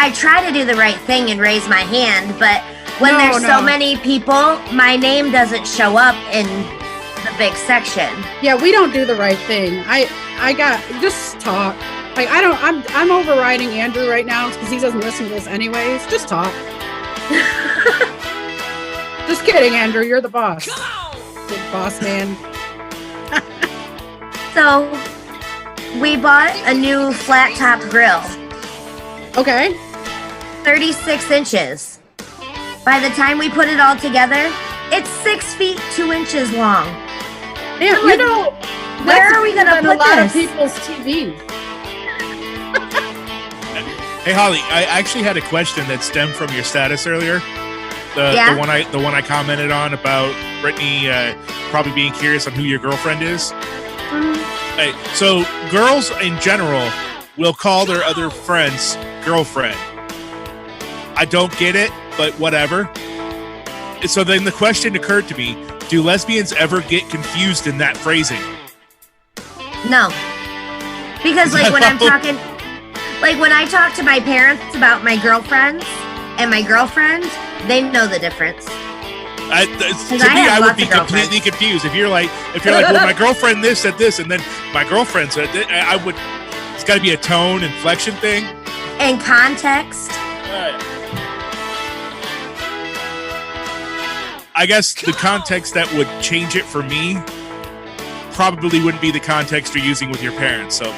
I try to do the right thing and raise my hand, but when there's so many people, my name doesn't show up in the big section. Yeah, we don't do the right thing. I got just talk. Like I'm overriding Andrew right now because he doesn't listen to this anyways. Just talk. Just kidding, Andrew. You're the boss. Big boss man. So we bought a new flat top grill. Okay. 36 inches. By the time we put it all together, it's 6 feet 2 inches long. Yeah, you know, where are we going to put a lot this? Of people's TVs. Hey Holly, I actually had a question that stemmed from your status earlier. The one I commented on about Brittany probably being curious on who your girlfriend is. Hey, so girls in general will call their other friends girlfriend. I don't get it, but whatever. So then the question occurred to me, do lesbians ever get confused in that phrasing? No. Because when when I talk to my parents about my girlfriends and my girlfriend, they know the difference. To me, I would be completely confused if you're like, well, my girlfriend this said this, and then my girlfriend said that. It's got to be a tone inflection thing and context. I guess the context that would change it for me probably wouldn't be the context you're using with your parents. So.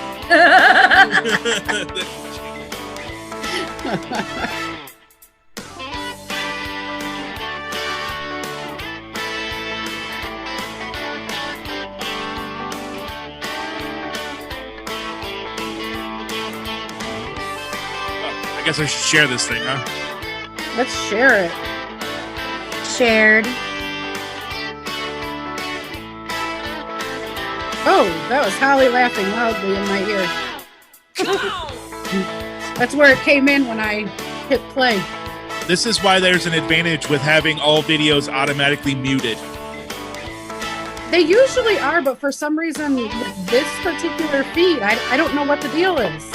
I guess I should share this thing, huh? Let's share it. Shared. Oh, that was Holly laughing loudly in my ear. That's where it came in when I hit play. This is why there's an advantage with having all videos automatically muted. They usually are, but for some reason, with this particular feed, I don't know what the deal is.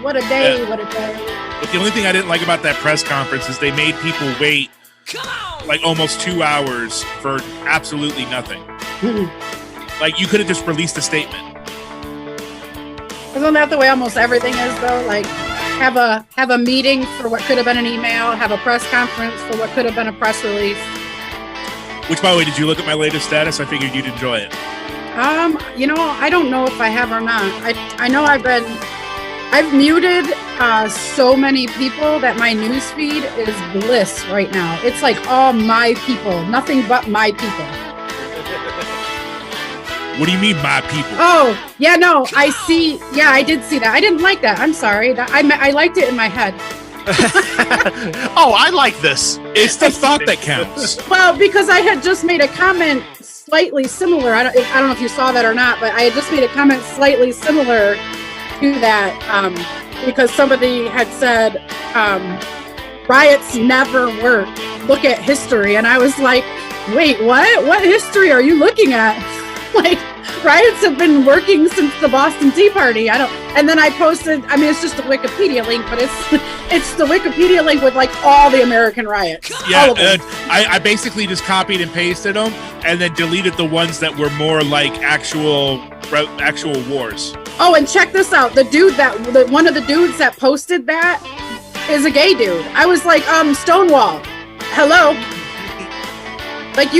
What a day, what a day. But the only thing I didn't like about that press conference is they made people wait like almost 2 hours for absolutely nothing. Like you could have just released a statement. Isn't that the way almost everything is though? Like have a meeting for what could have been an email, have a press conference for what could have been a press release. Which, by the way, did you look at my latest status? I figured you'd enjoy it. I don't know if I have or not. I know I've muted so many people that my news feed is bliss right now. It's like all my people, nothing but my people. What do you mean, my people? Oh, yeah, no, I see. Yeah, I did see that. I didn't like that. I'm sorry. I liked it in my head. Oh, I like this. It's the thought that counts. Well, because I had just made a comment slightly similar. I don't know if you saw that or not, but I had just made a comment slightly similar to that because somebody had said riots never work. Look at history. And I was like, wait, what? What history are you looking at? Like, riots have been working since the Boston Tea Party. And then I posted, it's just a Wikipedia link, but it's the Wikipedia link with like all the American riots. Yeah, I basically just copied and pasted them and then deleted the ones that were more like actual wars. Oh, and check this out. One of the dudes that posted that is a gay dude. I was like, Stonewall, hello. Like,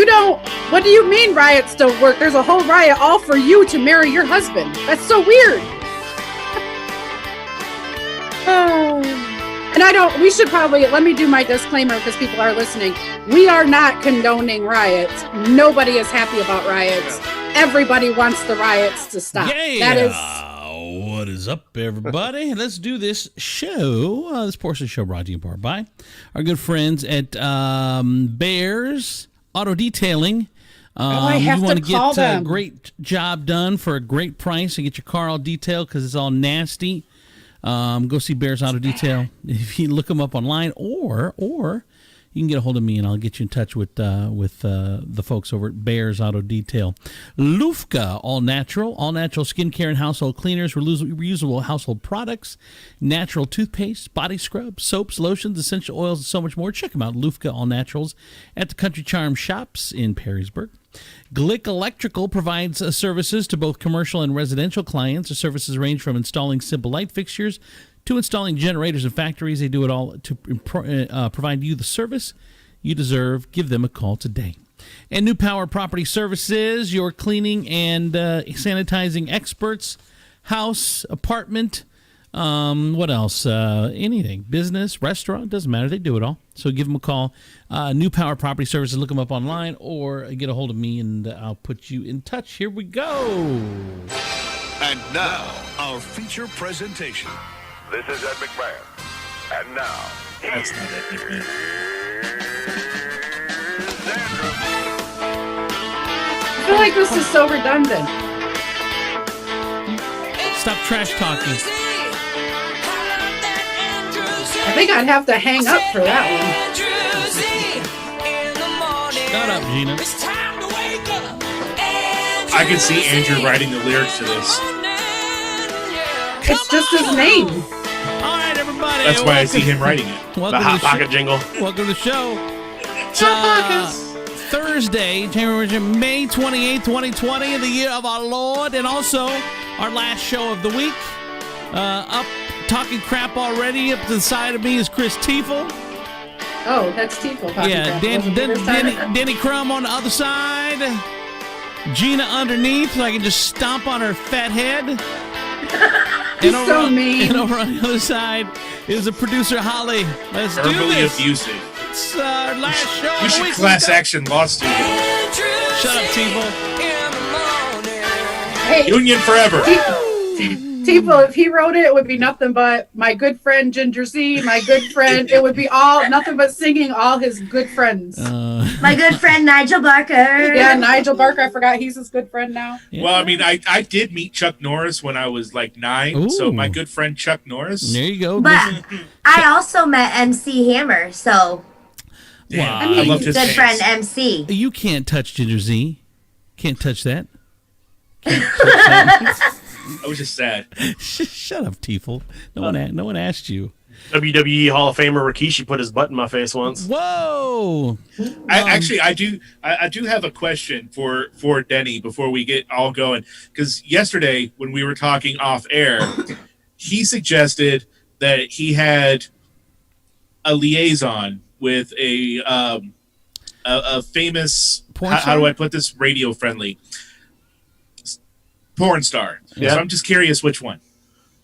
what do you mean riots don't work? There's a whole riot all for you to marry your husband. That's so weird. And we should probably, let me do my disclaimer because people are listening. We are not condoning riots. Nobody is happy about riots. Everybody wants the riots to stop. Yeah. That is. What is up, everybody? Let's do this show. This portion of the show brought to you in part by our good friends at Bears Auto Detailing. I have you want to call get them. A great job done for a great price and get your car all detailed because it's all nasty. Go see Bears Auto Detail. If you look them up online, or you can get a hold of me, and I'll get you in touch with the folks over at Bears Auto Detail. Lufka, all natural skincare and household cleaners, reusable household products, natural toothpaste, body scrubs, soaps, lotions, essential oils, and so much more. Check them out, Lufka All Naturals, at the Country Charm Shops in Perrysburg. Glick Electrical provides services to both commercial and residential clients. The services range from installing simple light fixtures to installing generators in factories. They do it all to provide you the service you deserve. Give them a call today. And New Power Property Services, your cleaning and sanitizing experts, house, apartment, what else? Anything, business, restaurant, doesn't matter. They do it all. So give them a call. New Power Property Services, look them up online or get a hold of me and I'll put you in touch. Here we go. And now, our feature presentation. This is Ed McMahon. And now, That's not Ed McMahon. Andrew. I feel like this is so redundant. Stop trash talking. I think I'd have to hang up for that one. Shut up, Gina. I can see Andrew writing the lyrics to this. It's just his name. All right, everybody. That's why I see him writing it. The Hot Pocket jingle. Welcome to the show. It's Thursday, January, May 28th, 2020, the year of our Lord, and also our last show of the week. Up talking crap already. Up to the side of me is Chris Tiefel. Oh, that's Tiefel. Yeah, Denny Crum on the other side. Gina underneath, so I can just stomp on her fat head. He's so mean. And over on the other side is the producer, Holly. Let's do Verbally this. abusive. It's our last show You of the should week. class action lawsuit. Shut up, Tiefel. Hey, Union forever. Tiefel, if he wrote it, it would be nothing but my good friend Ginger Z, my good friend. It would be all nothing but singing all his good friends. My good friend Nigel Barker. Yeah, Nigel Barker. I forgot he's his good friend now. Yeah. Well, I mean, I did meet Chuck Norris when I was like 9. Ooh. So my good friend Chuck Norris. There you go. But I also met MC Hammer, so Damn, Wow. I mean, loved his good dance. friend MC. You can't touch Ginger Z. Can't touch that. I was just sad. Shut up, Tiefel. No one asked you. WWE Hall of Famer Rikishi put his butt in my face once. Whoa. I do have a question for Denny before we get all going, because yesterday when we were talking off air, he suggested that he had a liaison with a famous Porn how star? do I put this, radio friendly porn star. Yeah. So I'm just curious which one.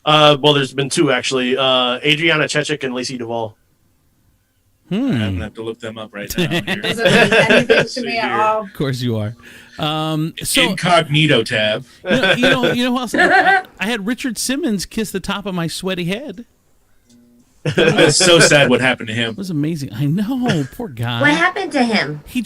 Well, there's been two actually. Adriana Chechik and Lacey Duvall. I'm gonna have to look them up right now. Here. Doesn't mean anything to me at all. Of course you are. So Incognito tab. you know what else? I had Richard Simmons kiss the top of my sweaty head. It's so sad what happened to him. It was amazing. I know, poor guy. What happened to him? He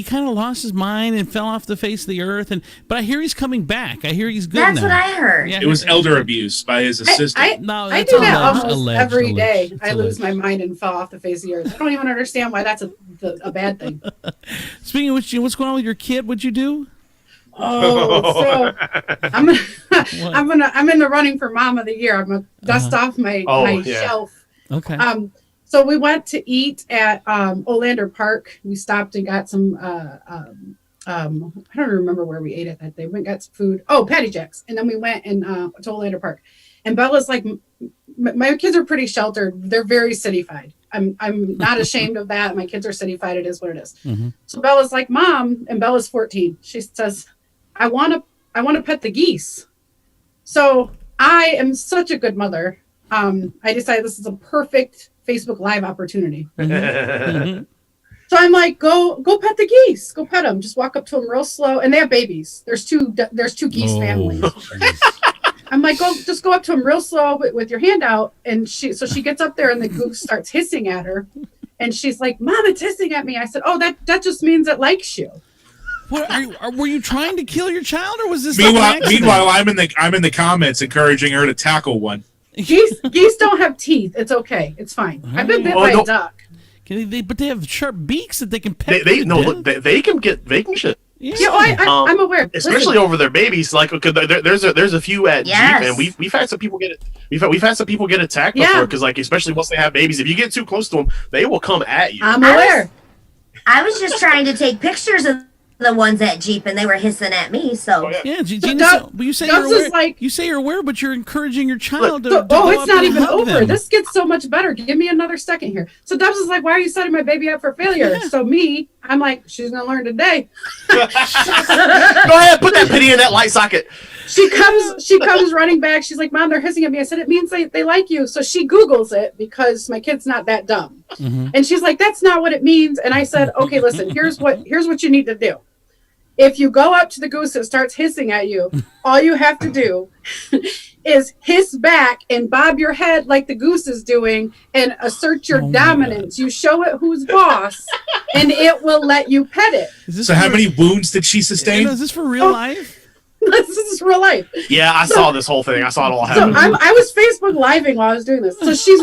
kind of lost his mind and fell off the face of the earth. But I hear he's coming back. I hear he's good That's now. what I heard. Yeah. It was elder abuse by his assistant. No, I that's do that alleged, almost alleged, every day. alleged. It's I lose alleged. my mind and fall off the face of the earth. I don't even understand why that's a bad thing. Speaking of which, what's going on with your kid? What'd you do? Oh, so I'm in the running for Mom of the Year. I'm gonna dust off my yeah. shelf. Okay. So we went to eat at Olander Park. We stopped and got some. I don't remember where we ate it that day. We went and got some food. Oh, Patty Jack's, and then we went and to Olander Park. And Bella's like, my kids are pretty sheltered. They're very cityfied. I'm not ashamed of that. My kids are cityfied. It is what it is. Mhm. So Bella's like, Mom, and Bella's 14. She says, I want to pet the geese. So I am such a good mother. I decided this is a perfect Facebook Live opportunity. Mhm. So I'm like, go pet the geese. Go pet them. Just walk up to them real slow. And they have babies. There's two geese families. I'm like, just go up to them real slow with your hand out. And she gets up there and the goose starts hissing at her. And she's like, Mom, it's hissing at me. I said, oh, that just means it likes you. What, were you trying to kill your child, or was this like an Meanwhile, accident? I'm in the comments encouraging her to tackle one. Geese don't have teeth. It's okay. It's fine. I've been bit by a duck. But they have sharp beaks that they can peck. They can shit. Yeah, I'm aware. Especially over their babies. Like, there's a few at Jeep, and we've had some people get it. We've had some people get attacked before because, like, especially once they have babies, if you get too close to them, they will come at you. I'm aware. I was just trying to take pictures of the ones at Jeep, and they were hissing at me. So Gina, you say you're aware. You say you're aware, but you're encouraging your child to. It's not even over. Them. This gets so much better. Give me another second here. So Dubs is like, "Why are you setting my baby up for failure?" Yeah. So I'm like, "She's gonna learn today." Go ahead, put that pity in that light socket. She comes running back. She's like, "Mom, they're hissing at me." I said, "It means they like you." So she Googles it because my kid's not that dumb. Mm-hmm. And she's like, "That's not what it means." And I said, "Okay, listen. Here's what you need to do. If you go up to the goose that starts hissing at you, all you have to do is hiss back and bob your head like the goose is doing and assert your dominance. You show it who's boss, and it will let you pet it." So how many wounds did she sustain? Is this for real life? This is real life. Yeah, I saw this whole thing. I saw it all happen. So I was Facebook living while I was doing this. So she's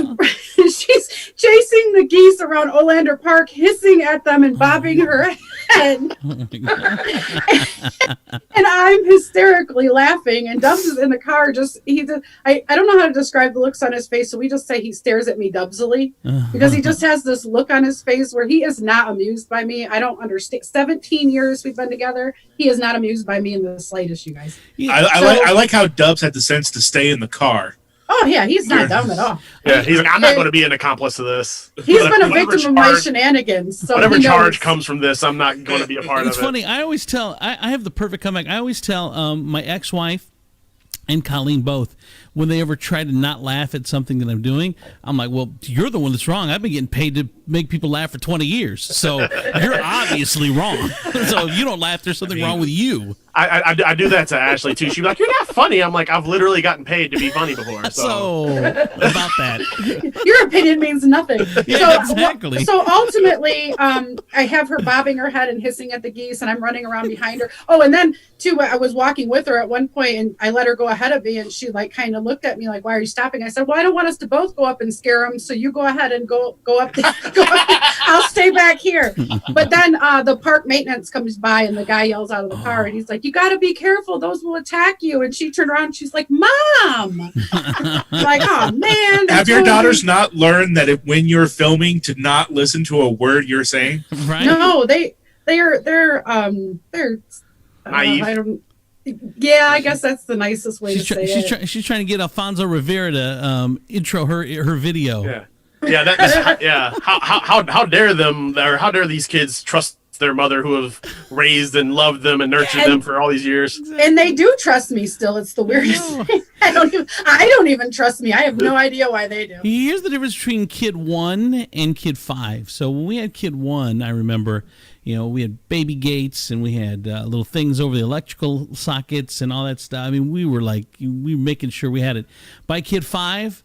chasing the geese around Olander Park, hissing at them and bobbing her head. And I'm hysterically laughing. And Dubs is in the car. I don't know how to describe the looks on his face. So we just say he stares at me Dubsily because he just has this look on his face where he is not amused by me. I don't understand. 17 years we've been together. He is not amused by me in the slightest. You guys. I like how Dubs had the sense to stay in the car. Oh yeah, he's not dumb at all. Yeah, he's like, I'm not going to be an accomplice to this. He's been a victim of my shenanigans. So whatever charge comes from this, I'm not going to be a part of it. It's funny. I always tell. I have the perfect comeback. I always tell my ex-wife and Colleen both, when they ever try to not laugh at something that I'm doing, I'm like, well, you're the one that's wrong. I've been getting paid to make people laugh for 20 years. So you're obviously wrong. So if you don't laugh, there's something wrong with you. I do that to Ashley, too. She's like, you're not funny. I'm like, I've literally gotten paid to be funny before. So about that. Your opinion means nothing. Yeah, exactly. So ultimately, I have her bobbing her head and hissing at the geese, and I'm running around behind her. Oh, and then, too, I was walking with her at one point, and I let her go ahead of me, and she, like, kind of looked at me like, why are you stopping? I said, well, I don't want us to both go up and scare them, so you go ahead and go up. I'll stay back here. But then the park maintenance comes by, and the guy yells out of the car, and he's like, you got to be careful. Those will attack you. And she turned around, and she's like, Mom! Like, oh, man. Have your daughters not learned that when you're filming to not listen to a word you're saying? Right. No, they're naive. Yeah, I guess that's the nicest way to say it. She's trying to get Alfonso Rivera to intro her video. Yeah. How dare them, or how dare these kids trust their mother who have raised and loved them and nurtured them for all these years? And they do trust me still. It's the weirdest thing. I don't even trust me. I have no idea why they do. Here's the difference between kid 1 and kid 5. So when we had kid 1, I remember, we had baby gates and we had little things over the electrical sockets and all that stuff. I mean, we were making sure we had it. By kid 5,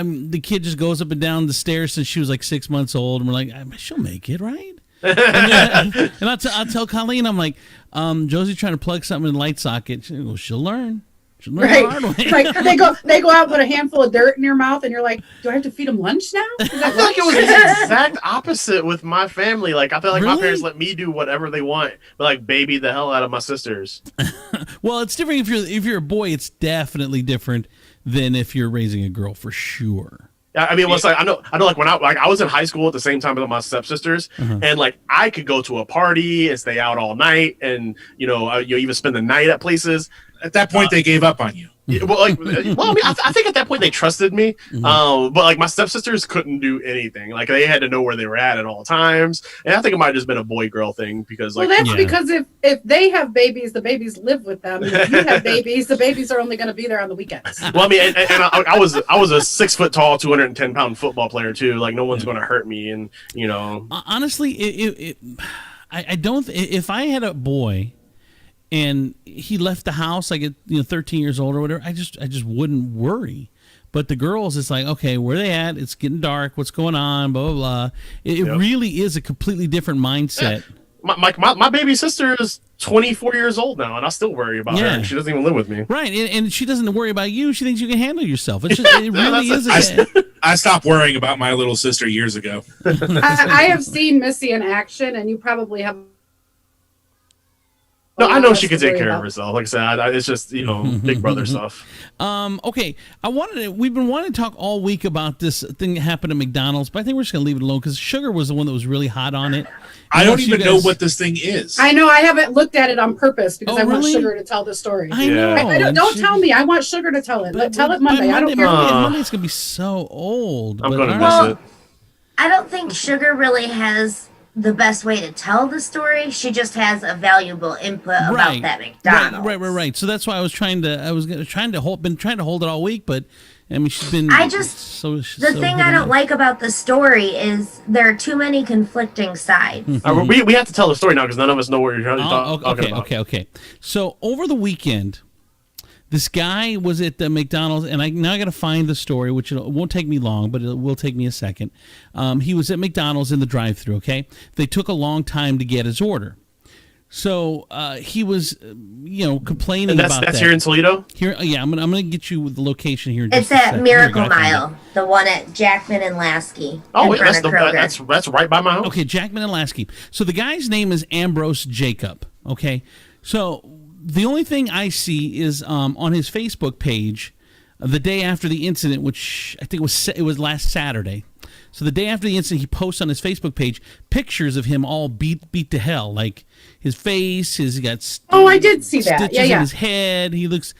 the kid just goes up and down the stairs since she was like 6 months old, and we're like, she'll make it, right? and I'll tell Colleen, I'm like, Josie's trying to plug something in the light socket. She'll learn. She'll learn the hard way. Like they go out and put a handful of dirt in your mouth, and you're like, do I have to feed them lunch now? I feel like it was the exact opposite with my family. Like, I feel like my parents let me do whatever they want, but like baby the hell out of my sisters. Well, it's different if you're a boy. It's definitely different than if you're raising a girl, for sure. I mean, it's like I know. Like when I was in high school at the same time with my stepsisters, and like I could go to a party and stay out all night, and you even spend the night at places. At that point, they gave up on you. I mean, I think at that point they trusted me. But like my stepsisters couldn't do anything. Like they had to know where they were at all times. And I think it might have just been a boy girl thing because like. Well, that's because if they have babies, the babies live with them. And if you have babies, the babies are only going to be there on the weekends. Well, I mean, and I was a 6 foot tall, 210-pound football player too. Like no one's going to hurt me, and honestly, I don't. If I had a boy and he left the house like at 13 years old or whatever, I just wouldn't worry. But the girls, it's like, okay, where are they at? It's getting dark. What's going on? Blah blah blah. It really is a completely different mindset. my baby sister is 24 years old now, and I still worry about her. She doesn't even live with me. Right, and she doesn't worry about you. She thinks you can handle yourself. It really is. I stopped worrying about my little sister years ago. I have seen Missy in action, and you probably have. No, I know she can take care of herself. Like I said, it's just big brother stuff. Okay, we've been wanting to talk all week about this thing that happened at McDonald's, but I think we're just gonna leave it alone because Sugar was the one that was really hot on it. I don't even know what this thing is. I know. I haven't looked at it on purpose because I want really? Sugar to tell the story. I know. Don't tell me. I want Sugar to tell it. Tell it Monday. I don't care. Monday's gonna be so old. I'm gonna miss it. I don't think Sugar really has the best way to tell the story. She just has a valuable input about that McDonald's. Right. So that's why been trying to hold it all week, but I mean, she's been. The thing I don't like about the story is there are too many conflicting sides. We have to tell the story now because none of us know what you're talking about. Okay. So over the weekend, this guy was at the McDonald's, and I got to find the story, which it won't take me long, but it will take me a second. He was at McDonald's in the drive-thru. Okay, they took a long time to get his order. So he was, complaining about that. That's here in Toledo? I'm gonna get you the location here. It's at Miracle Mile, the one at Jackman and Lasky. Oh, wait, that's right by my house. Okay, Jackman and Lasky. So the guy's name is Ambrose Jacob. Okay, so the only thing I see is on his Facebook page, the day after the incident, which I think it was last Saturday. So the day after the incident, he posts on his Facebook page pictures of him all beat to hell, like his face, he got I did see that. Stitches in his head. He looks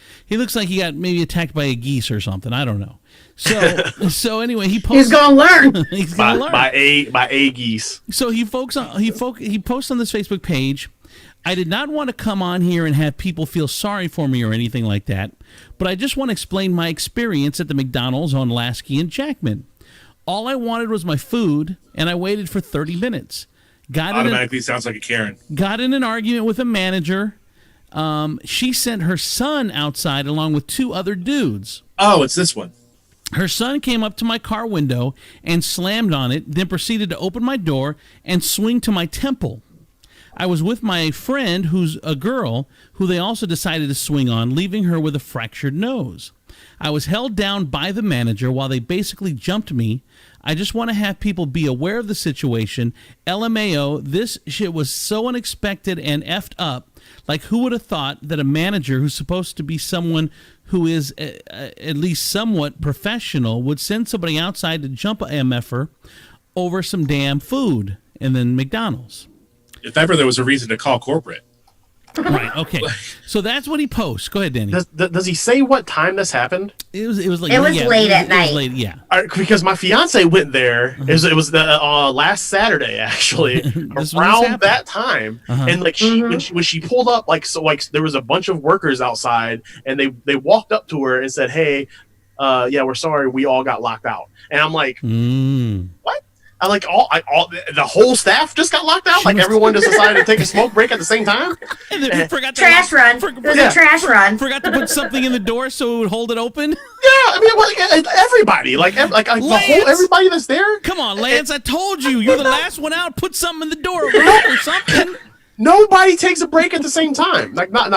like he got maybe attacked by a geese or something. I don't know. So anyway, he posts. He's gonna learn. He's gonna learn by a geese. So he posts on this Facebook page. I did not want to come on here and have people feel sorry for me or anything like that, but I just want to explain my experience at the McDonald's on Lasky and Jackman. All I wanted was my food, and I waited for 30 minutes. Automatically sounds like a Karen. Got in an argument with a manager. She sent her son outside along with 2 other dudes. Oh, it's this one. Her son came up to my car window and slammed on it, then proceeded to open my door and swing to my temple. I was with my friend, who's a girl, who they also decided to swing on, leaving her with a fractured nose. I was held down by the manager while they basically jumped me. I just want to have people be aware of the situation. LMAO, this shit was so unexpected and effed up. Like, who would have thought that a manager who's supposed to be someone who is at least somewhat professional would send somebody outside to jump a MFer over some damn food and then McDonald's? If ever there was a reason to call corporate. Right. Okay. So that's what he posts. Go ahead, Danny. Does he say what time this happened? It was late at night. Late, yeah. Because my fiance went there. It was the last Saturday actually, around that time, and like when she pulled up, like there was a bunch of workers outside, and they walked up to her and said, "Hey, we're sorry, we all got locked out." And I'm like, "What?" I like the whole staff just got locked out. Like everyone just decided to take a smoke break at the same time. And then forgot trash run. It was a trash run. Forgot to put something in the door so it would hold it open. Yeah, I mean, everybody, the whole everybody that's there. Come on, Lance! I told you, you're the last one out. Put something in the door or something. Nobody takes a break at the same time. Like not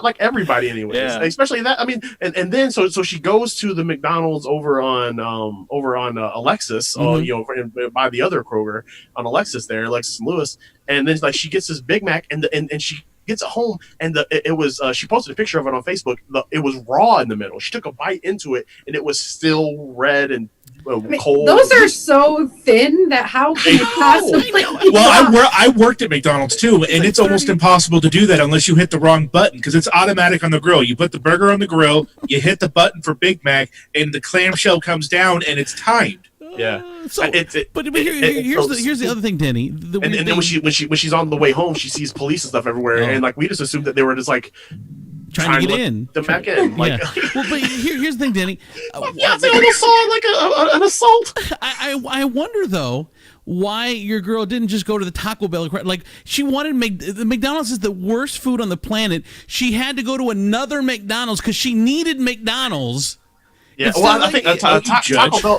like everybody anyways. Yeah. Especially that. I mean, and then so she goes to the McDonald's over on Alexis, by the other Kroger on Alexis there, Alexis and Lewis, and then like she gets this Big Mac and she gets it home and it was she posted a picture of it on Facebook. It was raw in the middle. She took a bite into it and it was still red and cold. Those are so thin that how can you possibly? Well, I worked at McDonald's too, and it's almost impossible to do that unless you hit the wrong button because it's automatic on the grill. You put the burger on the grill, you hit the button for Big Mac, and the clamshell comes down, and it's timed. Yeah, here's the other thing, Denny. And then when she's on the way home, she sees police and stuff everywhere, and like we just assumed that they were just like trying to get in. The back in. Like, well, but here's the thing, Danny. Yeah, they almost saw like an assault. I wonder though why your girl didn't just go to the Taco Bell. Like she wanted the McDonald's is the worst food on the planet. She had to go to another McDonald's because she needed McDonald's. Yeah, well, I think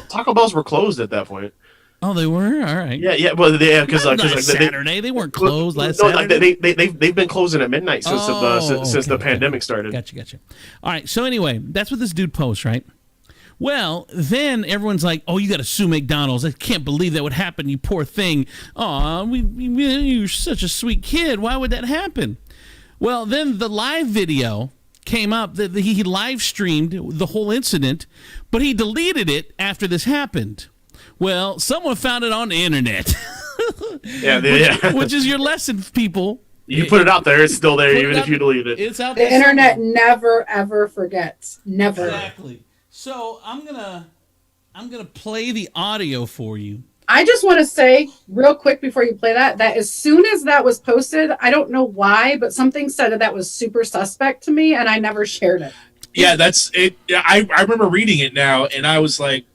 Taco Bells were closed at that point. Oh, they were? All right. Yeah. Well, because Saturday they weren't closed last Saturday. They've been closing at midnight since the pandemic started. Gotcha. All right. So anyway, that's what this dude posts, right? Well, then everyone's like, "Oh, you got to sue McDonald's. I can't believe that would happen. You poor thing. Oh, you're such a sweet kid. Why would that happen?" Well, then the live video came up that he live streamed the whole incident, but he deleted it after this happened. Well, someone found it on the internet. Which is your lesson, people. You put it out there, it's still there, even if you delete it. It's out there. The internet somewhere. never ever forgets. Never. Exactly. So I'm gonna play the audio for you. I just want to say real quick before you play that as soon as that was posted, I don't know why, but something said that was super suspect to me, and I never shared it. Yeah, that's it. I remember reading it now, and I was like,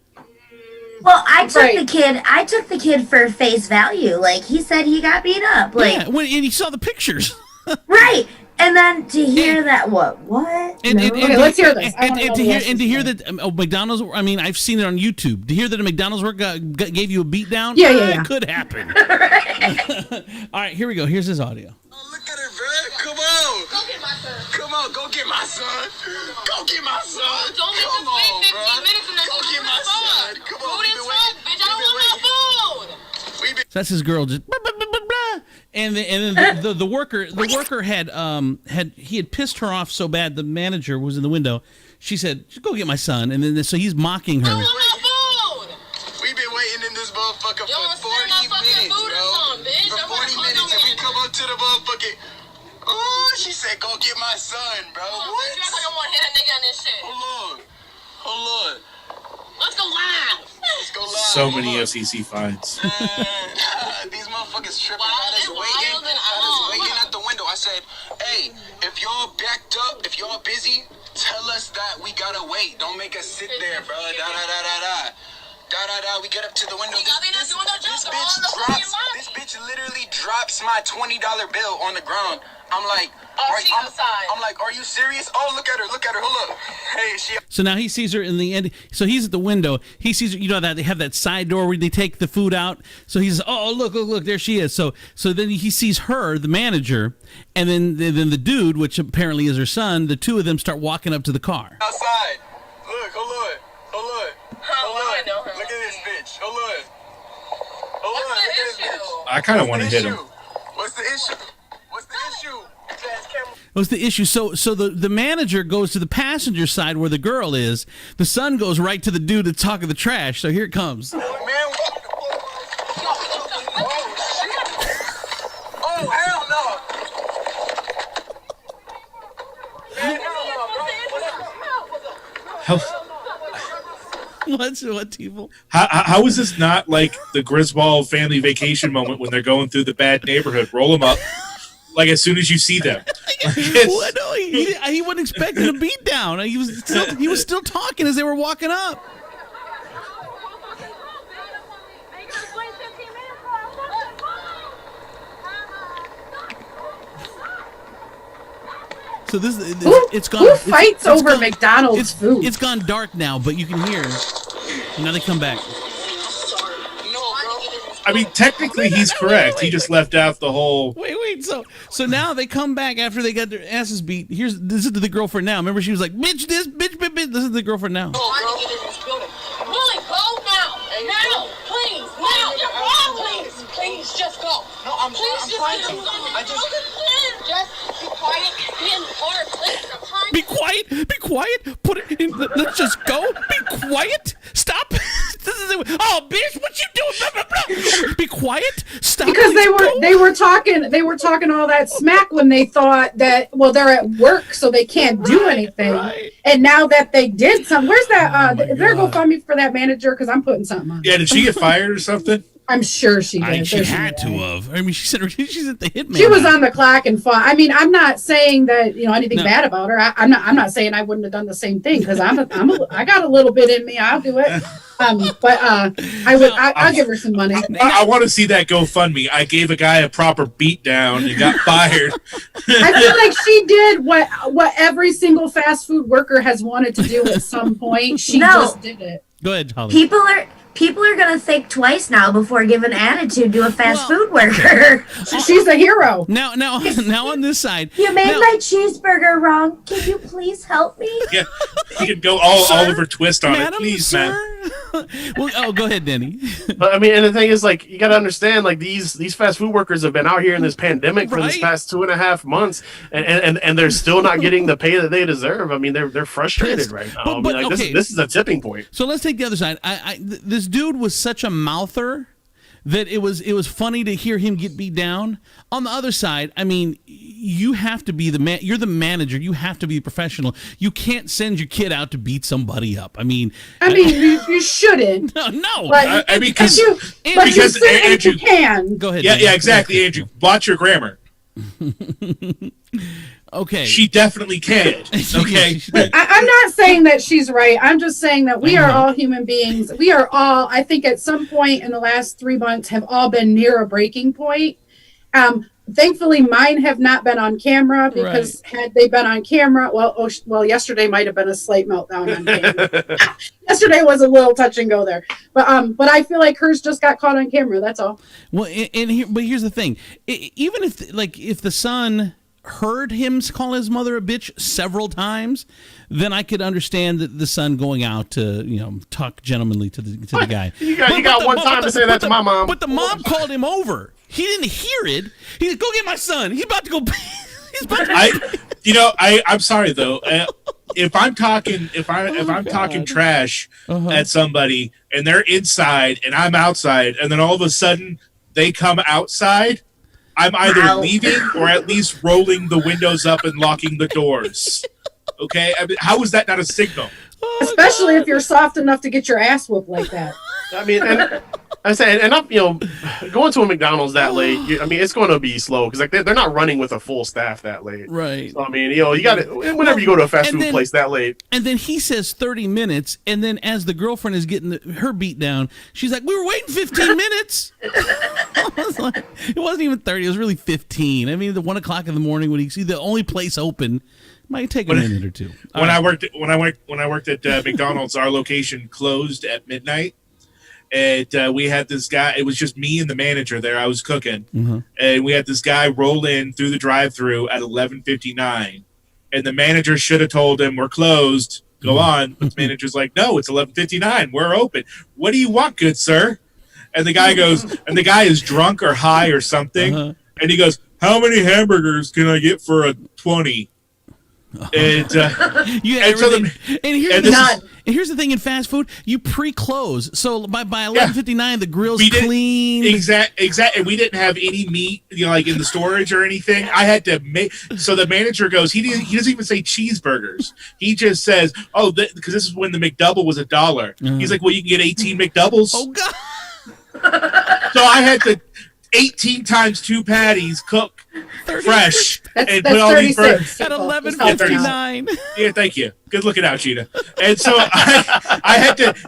well, I took the kid for face value. Like, he said he got beat up. Like, yeah, and he saw the pictures. Right. And then to hear that, what? Okay, let's hear this. And to hear that McDonald's. I mean, I've seen it on YouTube. To hear that a McDonald's worker gave you a beat down. Yeah. It could happen. All right, here we go. Here's his audio. Oh, look at it, man. Come on. Go get my son. Come on, go get my son. Go get my son. Don't make us wait 15 minutes and then go get my son. Come on, we've been waiting. Bitch, I don't want no food. So that's his girl just blah, blah, blah, blah, blah. And then the worker had pissed her off so bad. The manager was in the window. She said, "Just go get my son." And then so he's mocking her. I want no food. We've been waiting in this motherfucker for 40 minutes, bro. For 40 minutes, and we come up to the motherfucking. Oh, she said, "Go get my son, bro." What? I don't want to hit a nigga on this shit. Hold on. Let's go live. So many FCC fines. These motherfuckers tripping. I was waiting at the window. I said, "Hey, if y'all backed up, if y'all busy, tell us that we gotta wait. Don't make us sit there, bro." We get up to the window. This bitch literally drops my $20 bill on the ground. I'm like, are you serious? Oh, look at her. Hold up. Hey, So now he sees her in the end. So he's at the window. He sees her. You know that they have that side door where they take the food out. So he says, "Oh, look, there she is." So then he sees her, the manager, and then the dude, which apparently is her son. The two of them start walking up to the car. Outside. Look, hold on. Look at this bitch. Hold on. Look at this bitch. I kind of want to hit him. What's the issue? What's the issue? So the manager goes to the passenger side where the girl is. The son goes right to the dude that's talking the trash. So here it comes. Man, oh, hell no. What, Teeple? How is this not like the Griswold family vacation moment when they're going through the bad neighborhood? Roll them up, like as soon as you see them. Well, no, he wasn't expecting a beat down. He was still talking as they were walking up. So it's gone. Who fights over McDonald's food? It's gone dark now, but you can hear. Now they come back. I mean, technically, he's correct. He just left out the whole. Wait. So now they come back after they got their asses beat. This is the girlfriend now. Remember, she was like, "Bitch, this, bitch." This is the girlfriend now. Really, go now. Now, please. Now, please, just go. No, I'm trying to. Just be quiet. Be in order, please. I'm trying Be quiet. Put it in. Let's just go. Be quiet. Stop. Oh, bitch, what you doing? Blah, blah, blah. Be quiet. Stop. Because they were talking all that smack when they thought that, well, they're at work so they can't do anything. Right. And now that they did something, where's that? Is there a GoFundMe for that manager? Because I'm putting something on. Yeah, did she get fired or something? I'm sure she did. She had to have. I mean, she's at the hitman. She was on the clock and fought. I mean, I'm not saying that anything bad about her. I'm not saying I wouldn't have done the same thing because I got a little bit in me. I'll do it. But I'll give her some money. I want to see that GoFundMe. I gave a guy a proper beat down and got fired. I feel like she did what every single fast food worker has wanted to do at some point. She just did it. Go ahead, Holly. people are gonna think twice now before giving attitude to a fast food worker. She's a hero. Now on this side. You made my cheeseburger wrong. Can you please help me? Yeah, you can go all Oliver Twist on it, please, sir? man. Well, go ahead, Denny. But I mean, and the thing is, like, you got to understand, like, these fast food workers have been out here in this pandemic for this past 2.5 months, and they're still not getting the pay that they deserve. I mean, they're frustrated right now. But, I mean, like, okay. this is a tipping point. So let's take the other side. This dude was such a mouther that it was funny to hear him get beat down. On the other side, I mean, you have to be the man. You're the manager. You have to be a professional. You can't send your kid out to beat somebody up. I mean, you shouldn't. No. But I mean, because Andrew, Andrew can. Go ahead. Yeah, exactly, Andrew. Watch your grammar. Okay. She definitely can. Okay. I'm not saying that she's right. I'm just saying that we are all human beings. We are all, I think at some point in the last 3 months, have all been near a breaking point. Thankfully, mine have not been on camera, because had they been on camera, well, yesterday might have been a slight meltdown on camera. Yesterday was a little touch and go there. But I feel like hers just got caught on camera. That's all. Well, but here's the thing. Even if the son heard him call his mother a bitch several times, then I could understand the son going out to talk gentlemanly to the guy. You got one time to say that to my mom. But the mom called him over. He didn't hear it. He said, "Go get my son. He's about to go." I'm sorry though. If I'm talking trash at somebody and they're inside and I'm outside, and then all of a sudden they come outside, I'm either leaving or at least rolling the windows up and locking the doors. Okay? I mean, how is that not a signal? Especially if you're soft enough to get your ass whooped like that. I mean, and I said, and I'm, going to a McDonald's that late. I mean, it's going to be slow because they're not running with a full staff that late. Right. So, I mean, you got to, whenever you go to a fast food place that late. And then he says 30 minutes, and then as the girlfriend is getting her beat down, she's like, "We were waiting 15 minutes." It wasn't even 30; it was really 15. I mean, the 1 o'clock in the morning when you see the only place open. Might take a minute or two. When I worked at McDonald's, our location closed at midnight, and we had this guy. It was just me and the manager there. I was cooking, and we had this guy roll in through the drive-through at 11:59, and the manager should have told him, "We're closed. Go on." But the manager's like, "No, it's 11:59. We're open. What do you want, good sir?" And the guy goes, and the guy is drunk or high or something, and he goes, "How many hamburgers can I get for a 20?" And here's the thing in fast food, you pre-close, so by 11:59 the grill's clean. Exactly. And we didn't have any meat, like in the storage or anything. I had to make. So the manager goes, he doesn't even say cheeseburgers. He just says, "Oh, because this is when the McDouble was $1." He's like, "Well, you can get 18 McDoubles." Oh God! So I had to 18 times 2 patties, cook fresh, and put all these burgers at 11:59. Yeah, thank you. Good looking out, Cheetah. And so I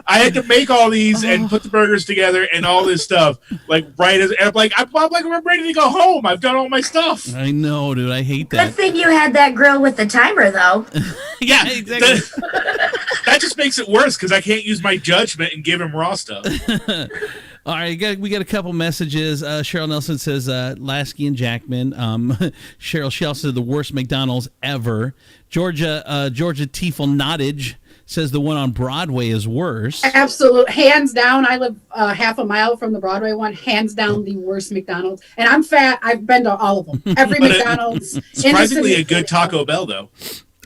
had to make all these and put the burgers together and all this stuff. And I'm like, I'm ready to go home. I've done all my stuff. I know, dude. I hate that. Good thing you had that grill with the timer, though. Yeah, exactly. That just makes it worse because I can't use my judgment and give him raw stuff. All right, we got a couple messages. Cheryl Nelson says, Lasky and Jackman. Cheryl Shell said the worst McDonald's ever. Georgia Tiefel Nottage says the one on Broadway is worse. Absolute, hands down. I live half a mile from the Broadway one. Hands down, the worst McDonald's. And I'm fat. I've been to all of them. Every McDonald's. Surprisingly, a good Taco Bell though.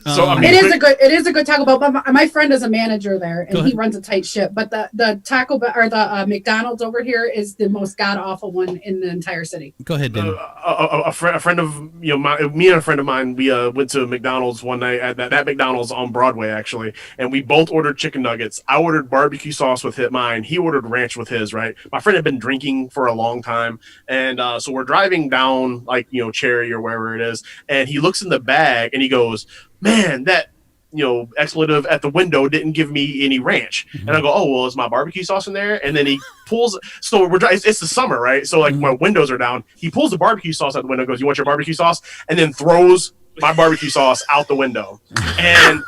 So I mean, it is a good Taco Bell. But my friend is a manager there, and he runs a tight ship. But the Taco Bell or the McDonald's over here is the most god awful one in the entire city. Go ahead, Dan. A friend of me and a friend of mine, we went to McDonald's one night at that McDonald's on Broadway actually, and we both ordered chicken nuggets. I ordered barbecue sauce with mine. He ordered ranch with his. Right. My friend had been drinking for a long time, and so we're driving down Cherry or wherever it is, and he looks in the bag and he goes, "Man, that expletive at the window didn't give me any ranch." And I go, "Oh, well, is my barbecue sauce in there?" And then he pulls. So it's the summer, right? So when windows are down, he pulls the barbecue sauce out the window, goes, "You want your barbecue sauce?" And then throws my barbecue sauce out the window. And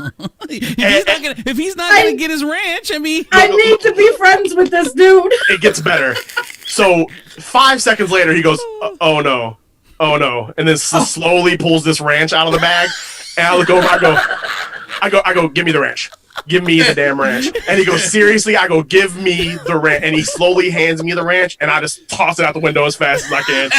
if he's not gonna get his ranch, I mean, I need to be friends with this dude. It gets better. So 5 seconds later, he goes, "Oh no, and then slowly pulls this ranch out of the bag. And I look over, I go, give me the ranch. Give me the damn ranch. And he goes, seriously? I go, give me the ranch. And he slowly hands me the ranch, and I just toss it out the window as fast as I can.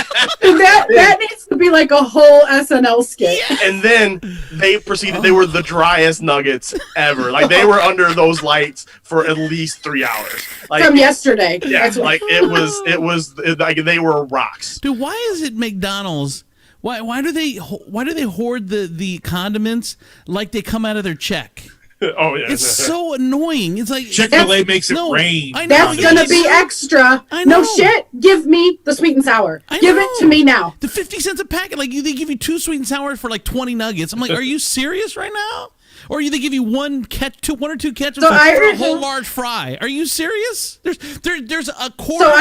That needs to be like a whole SNL skit. And then they proceeded. They were the driest nuggets ever. Like, they were under those lights for at least 3 hours. Like, from yesterday. Yeah, like it was like they were rocks. Dude, why is it McDonald's? Why do they hoard the condiments like they come out of their check? Oh yeah, it's so annoying. It's like Chick-fil-A makes it rain. I know, that's gonna be extra. No shit. Give me the sweet and sour. Give it to me now. The 50 cents a packet. Like they give you 2 sweet and sours for like 20 nuggets. I'm like, are you serious right now? Or they give you one or two ketchup for a whole large fry. Are you serious? There's a quarter.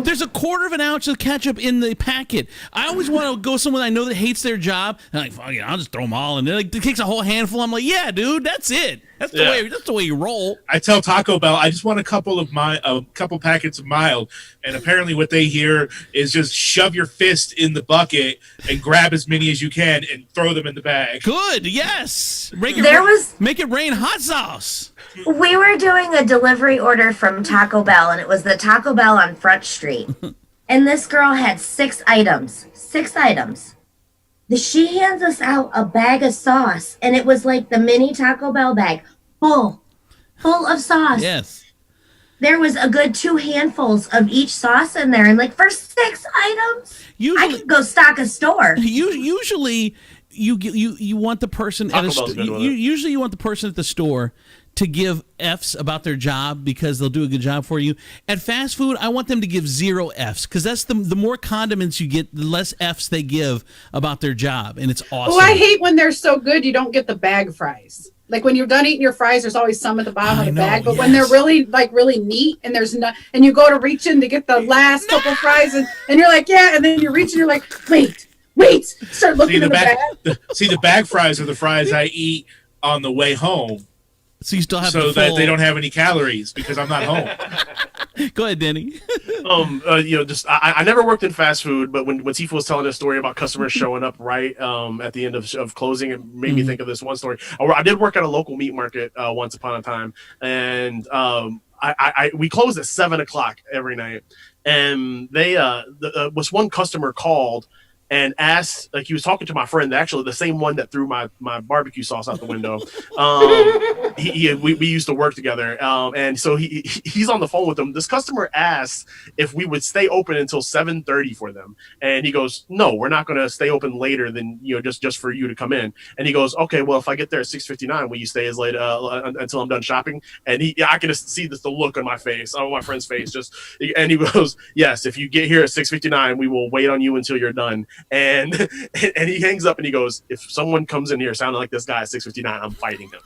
There's a quarter of an ounce of ketchup in the packet. I always want to go somewhere I know that hates their job. And I'm like, fuck yeah, I'll just throw them all in. Like, it takes a whole handful. I'm like, yeah, dude, that's it. That's the way you roll. I tell Taco Bell, I just want a couple packets of mild, and apparently what they hear is just shove your fist in the bucket and grab as many as you can and throw them in the bag. Good, yes. Make it rain hot sauce. We were doing a delivery order from Taco Bell, and it was the Taco Bell on Front Street, and this girl had 6 items. 6 items. She hands us out a bag of sauce, and it was like the mini Taco Bell bag, full of sauce. Yes. There was a good 2 handfuls of each sauce in there, and like for 6 items, I could go stock a store. Usually, you want the person at usually you want the person at the store to give F's about their job because they'll do a good job for you. At fast food, I want them to give 0 F's because that's the more condiments you get, the less F's they give about their job, and it's awesome. Oh, I hate when they're so good you don't get the bag fries. Like when you're done eating your fries, there's always some at the bottom of the bag. But when they're really neat and there's no, and you go to reach in to get the last couple fries and you're like, yeah, and then you reach and you're like, wait, start looking in the bag. The bag fries are the fries I eat on the way home. So you still have that they don't have any calories because I'm not home. Go ahead, Denny. I never worked in fast food, but when Tifa was telling a story about customers showing up right at the end of closing, it made me think of this one story. I did work at a local meat market once upon a time, and we closed at 7:00 every night, and they was one customer called and asked, like, he was talking to my friend, actually the same one that threw my barbecue sauce out the window. We used to work together, and so he's on the phone with him. This customer asked if we would stay open until 7:30 for them, and he goes, "No, we're not going to stay open later than just for you to come in." And he goes, "Okay, well, if I get there at 6:59, will you stay as late until I'm done shopping?" And I can just see the look on my face, on my friend's face, and he goes, "Yes, if you get here at 6:59, we will wait on you until you're done." And he hangs up and he goes, "If someone comes in here sounding like this guy at 6:59, I'm fighting him."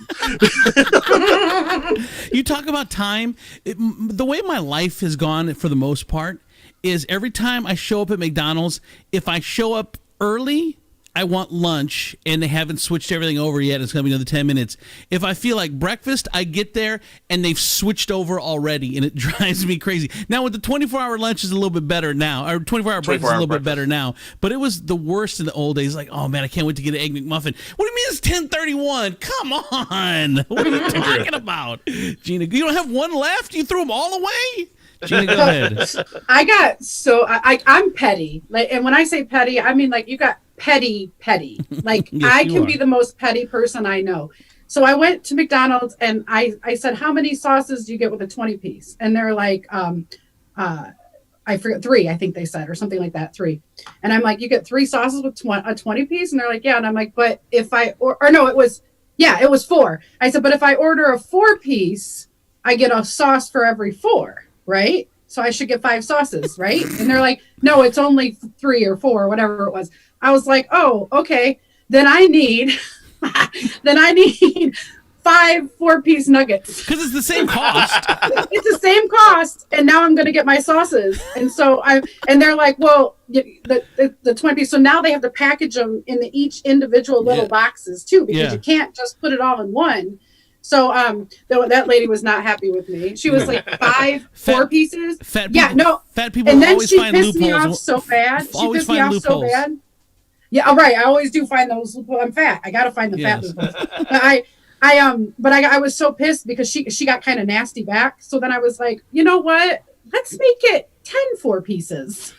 You talk about time. The way my life has gone for the most part is every time I show up at McDonald's, if I show up early, I want lunch, and they haven't switched everything over yet. It's going to be another 10 minutes. If I feel like breakfast, I get there, and they've switched over already, and it drives me crazy. Now, with the 24-hour lunch is a little bit better now, or 24-hour breakfast is a little bit better now, but it was the worst in the old days. Like, oh, man, I can't wait to get an Egg McMuffin. What do you mean it's 10:31? Come on. What are you talking about? Gina, you don't have one left? You threw them all away? Gina, go ahead. I'm petty. And when I say petty, I mean, like, you got petty. Like, yes, I can be the most petty person I know. So I went to McDonald's and I said, "How many sauces do you get with a 20-piece?" And they're like, I forget, 3, I think they said, or something like that, 3. And I'm like, "You get 3 sauces with a 20-piece?" And they're like, "Yeah." And I'm like, "But if it was 4. I said, "But if I order a 4-piece, I get a sauce for every 4, right? So I should get 5 sauces, right?" And they're like, "No, it's only 3 or 4, whatever it was." I was like, "Oh, okay. Then I need 5 4-piece nuggets. Because it's the same cost. It's the same cost, and now I'm going to get my sauces. And so they're like, well, the 20. So now they have to package them in each individual little boxes too, because you can't just put it all in one. So that lady was not happy with me. She was like 5 4 pieces. Fat people, Fat people and then always she find pissed loopholes. me off so bad. She Always pissed me find off so loopholes. bad. Yeah, right. I always do find those loopholes. I'm fat. I gotta find the fat loopholes. But I was so pissed because she got kind of nasty back. So then I was like, you know what? Let's make it 10 4 pieces.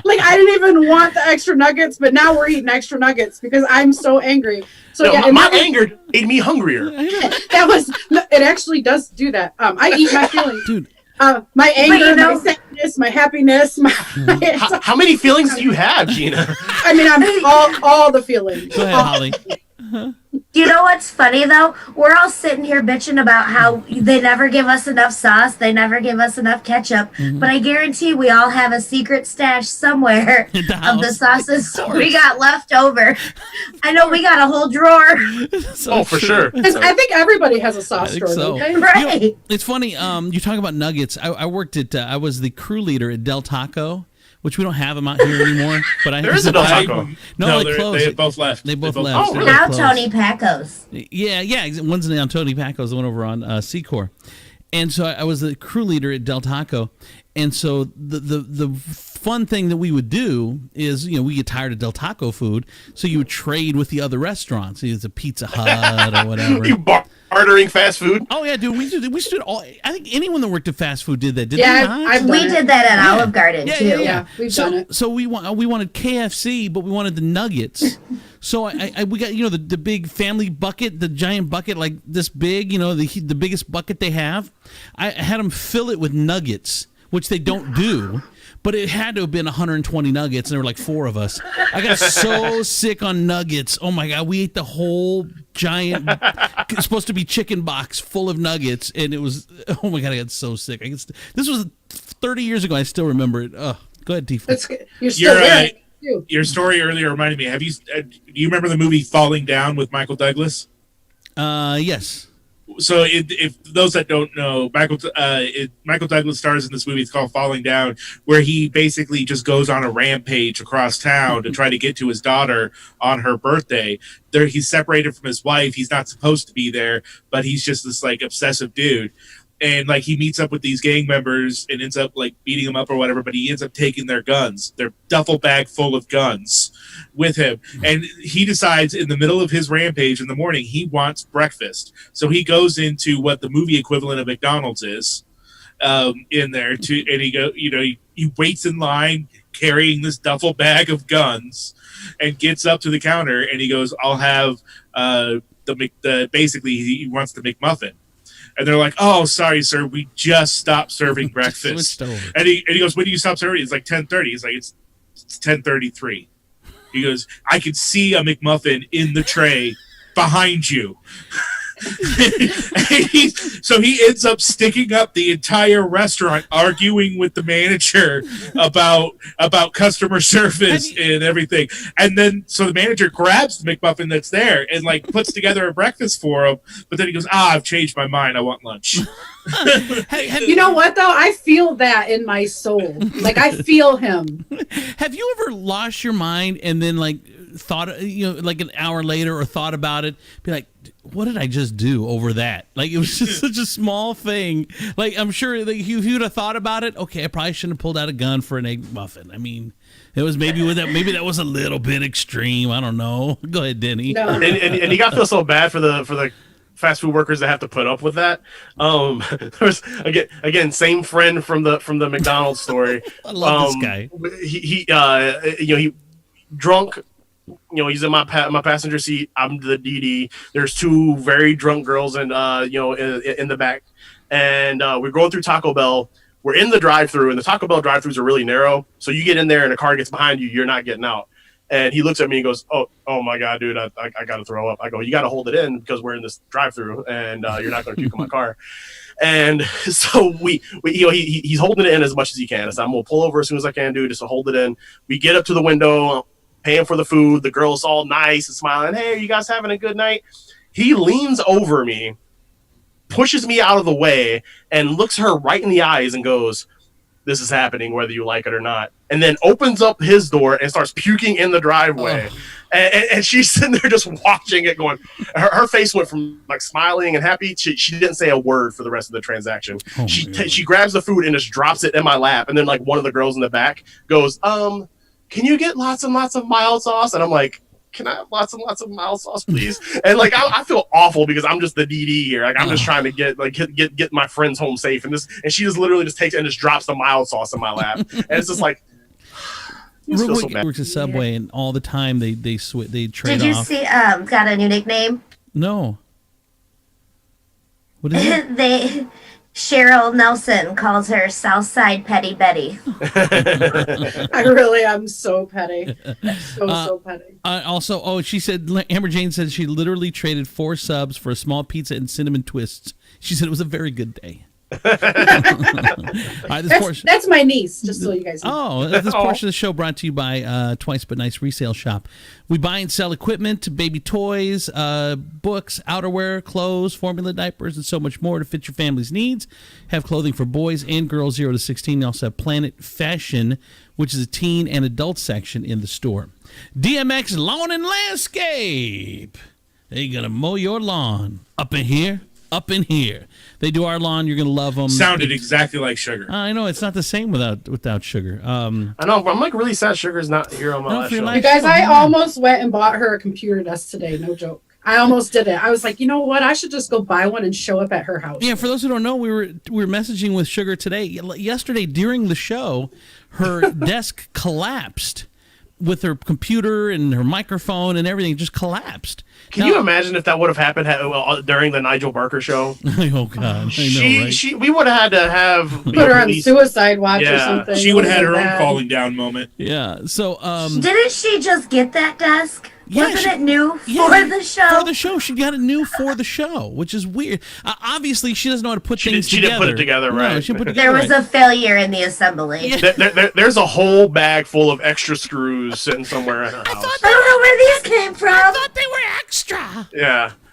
Like, I didn't even want the extra nuggets, but now we're eating extra nuggets because I'm so angry. So my anger made me hungrier. It actually does do that. I eat my feelings. Dude. My anger, my sadness, my happiness. How many feelings do you have, Gina? I mean, I'm all the feelings. Go ahead, Holly. You know what's funny though? We're all sitting here bitching about how they never give us enough sauce, they never give us enough ketchup, but I guarantee we all have a secret stash somewhere of the sauces we got left over. I know we got a whole drawer. For sure. I think everybody has a sauce drawer, so. okay? Right. You know, it's funny. You talk about nuggets. I worked at. I was the crew leader at Del Taco, which we don't have them out here anymore. But there is a Del Taco. No, they closed. They both left. They both left. Oh, really? Now Tony Pacos. Yeah. One's on Tony Pacos, the one over on Secor. And so I was the crew leader at Del Taco. And so the fun thing that we would do is, we get tired of Del Taco food, so you would trade with the other restaurants. It's a Pizza Hut or whatever. You bartering fast food? Oh yeah, dude. We did all. I think anyone that worked at fast food did that. Did Yeah, they not? We did that at Olive Garden too. Yeah, we've done it. So we wanted KFC, but we wanted the nuggets. So we got the big family bucket, the giant bucket like this big, the biggest bucket they have. I had them fill it with nuggets, which they don't do. But it had to have been 120 nuggets, and there were like 4 of us. I got so sick on nuggets. Oh my God, we ate the whole giant, it's supposed to be chicken box full of nuggets, and it was, oh my God, I got so sick. This was 30 years ago. I still remember it. Go ahead, Tifa. You're still there. Your story earlier reminded me. Do you remember the movie Falling Down with Michael Douglas? Yes. So if those that don't know, Michael Douglas stars in this movie. It's called Falling Down, where he basically just goes on a rampage across town to try to get to his daughter on her birthday. He's separated from his wife. He's not supposed to be there, but he's just this like obsessive dude. And like he meets up with these gang members and ends up like beating them up or whatever, but he ends up taking their guns, their duffel bag full of guns with him. And he decides in the middle of his rampage in the morning, he wants breakfast. So he goes into what the movie equivalent of McDonald's is in there and he waits in line carrying this duffel bag of guns and gets up to the counter and he goes, I'll have basically he wants the McMuffin. And they're like, "Oh, sorry, sir, we just stopped serving breakfast." And he goes, "When do you stop serving?" It's like 10:30. He's like, "It's 10:33." He goes, "I could see a McMuffin in the tray behind you." So he ends up sticking up the entire restaurant, arguing with the manager about customer service and everything. And then so the manager grabs the McMuffin that's there and like puts together a breakfast for him. But then he goes, "I've changed my mind. I want lunch." You know what though? I feel that in my soul. Like I feel him. Have you ever lost your mind and then like thought, like an hour later or thought about it, be like, what did I just do over that? Like it was just such a small thing. Like I'm sure that if you'd have thought about it, okay, I probably shouldn't have pulled out a gun for an egg muffin. I mean, it was maybe that was a little bit extreme. I don't know. Go ahead, Denny. No. And you got to feel so bad for the fast food workers that have to put up with that. There's again same friend from the McDonald's story. I love this guy. He drunk. He's in my passenger seat. I'm the DD. There's 2 very drunk girls in the back, and we're going through Taco Bell. We're in the drive-thru, and the Taco Bell drive-thrus are really narrow. So you get in there, and a car gets behind you. You're not getting out. And he looks at me and goes, "Oh my God, dude, I got to throw up." I go, "You got to hold it in because we're in this drive-thru, and you're not going to puke in my car." And so he's holding it in as much as he can. So I'm gonna pull over as soon as I can, dude, just to hold it in. We get up to the window. paying for the food. The girl's all nice and smiling. Hey, are you guys having a good night? He leans over me, pushes me out of the way, and looks her right in the eyes and goes, "This is happening whether you like it or not," and then opens up his door and starts puking in the driveway. And she's sitting there just watching it going, her face went from like smiling and happy. She didn't say a word for the rest of the transaction. She grabs the food and just drops it in my lap. And then like one of the girls in the back goes, can you get lots and lots of mild sauce? And I'm like, can I have lots and lots of mild sauce, please? And like, I feel awful because I'm just the DD here. Like I'm just trying to get my friends home safe. And she just literally just takes it and just drops the mild sauce in my lap. And it's just like, works at Subway, and all the time they trade off. Did you see? Got a new nickname? No. What is it? Cheryl Nelson calls her Southside Petty Betty. I really am so petty. So petty. Also, she said, Amber Jane said she literally traded 4 subs for a small pizza and cinnamon twists. She said it was a very good day. That's my niece, just so you guys know. This portion of the show brought to you by Twice But Nice Resale Shop. We buy and sell equipment, baby toys, books, outerwear, clothes, formula diapers, and so much more to fit your family's needs. Have clothing for boys and girls 0 to 16. We also have Planet Fashion, which is a teen and adult section in the store. DMX Lawn and Landscape. They're going to mow your lawn up in here. Up in here. They do our lawn. You're going to love them. Sounded exactly like Sugar. I know. It's not the same without Sugar. I know. But I'm like really sad Sugar's not here on my last show. You guys, I almost went and bought her a computer desk today. No joke. I almost did it. I was like, you know what? I should just go buy one and show up at her house. Yeah, for those who don't know, we were messaging with Sugar today. Yesterday during the show, her desk collapsed with her computer and her microphone and everything just collapsed. Can you imagine if that would have happened during the Nigel Barker show? Oh God, I know, right? We would have had to have put her on suicide watch or something. She would have had her own falling down moment. Yeah. So didn't she just get that desk? Yeah, Wasn't it new for the show? For the show, she got it new for the show, which is weird. Obviously, she doesn't know how to put things together. She didn't put it together right. No, she put it there together was a failure in the assembly. Yeah. There's a whole bag full of extra screws sitting somewhere in her house. I don't know where these came from. I thought they were extra.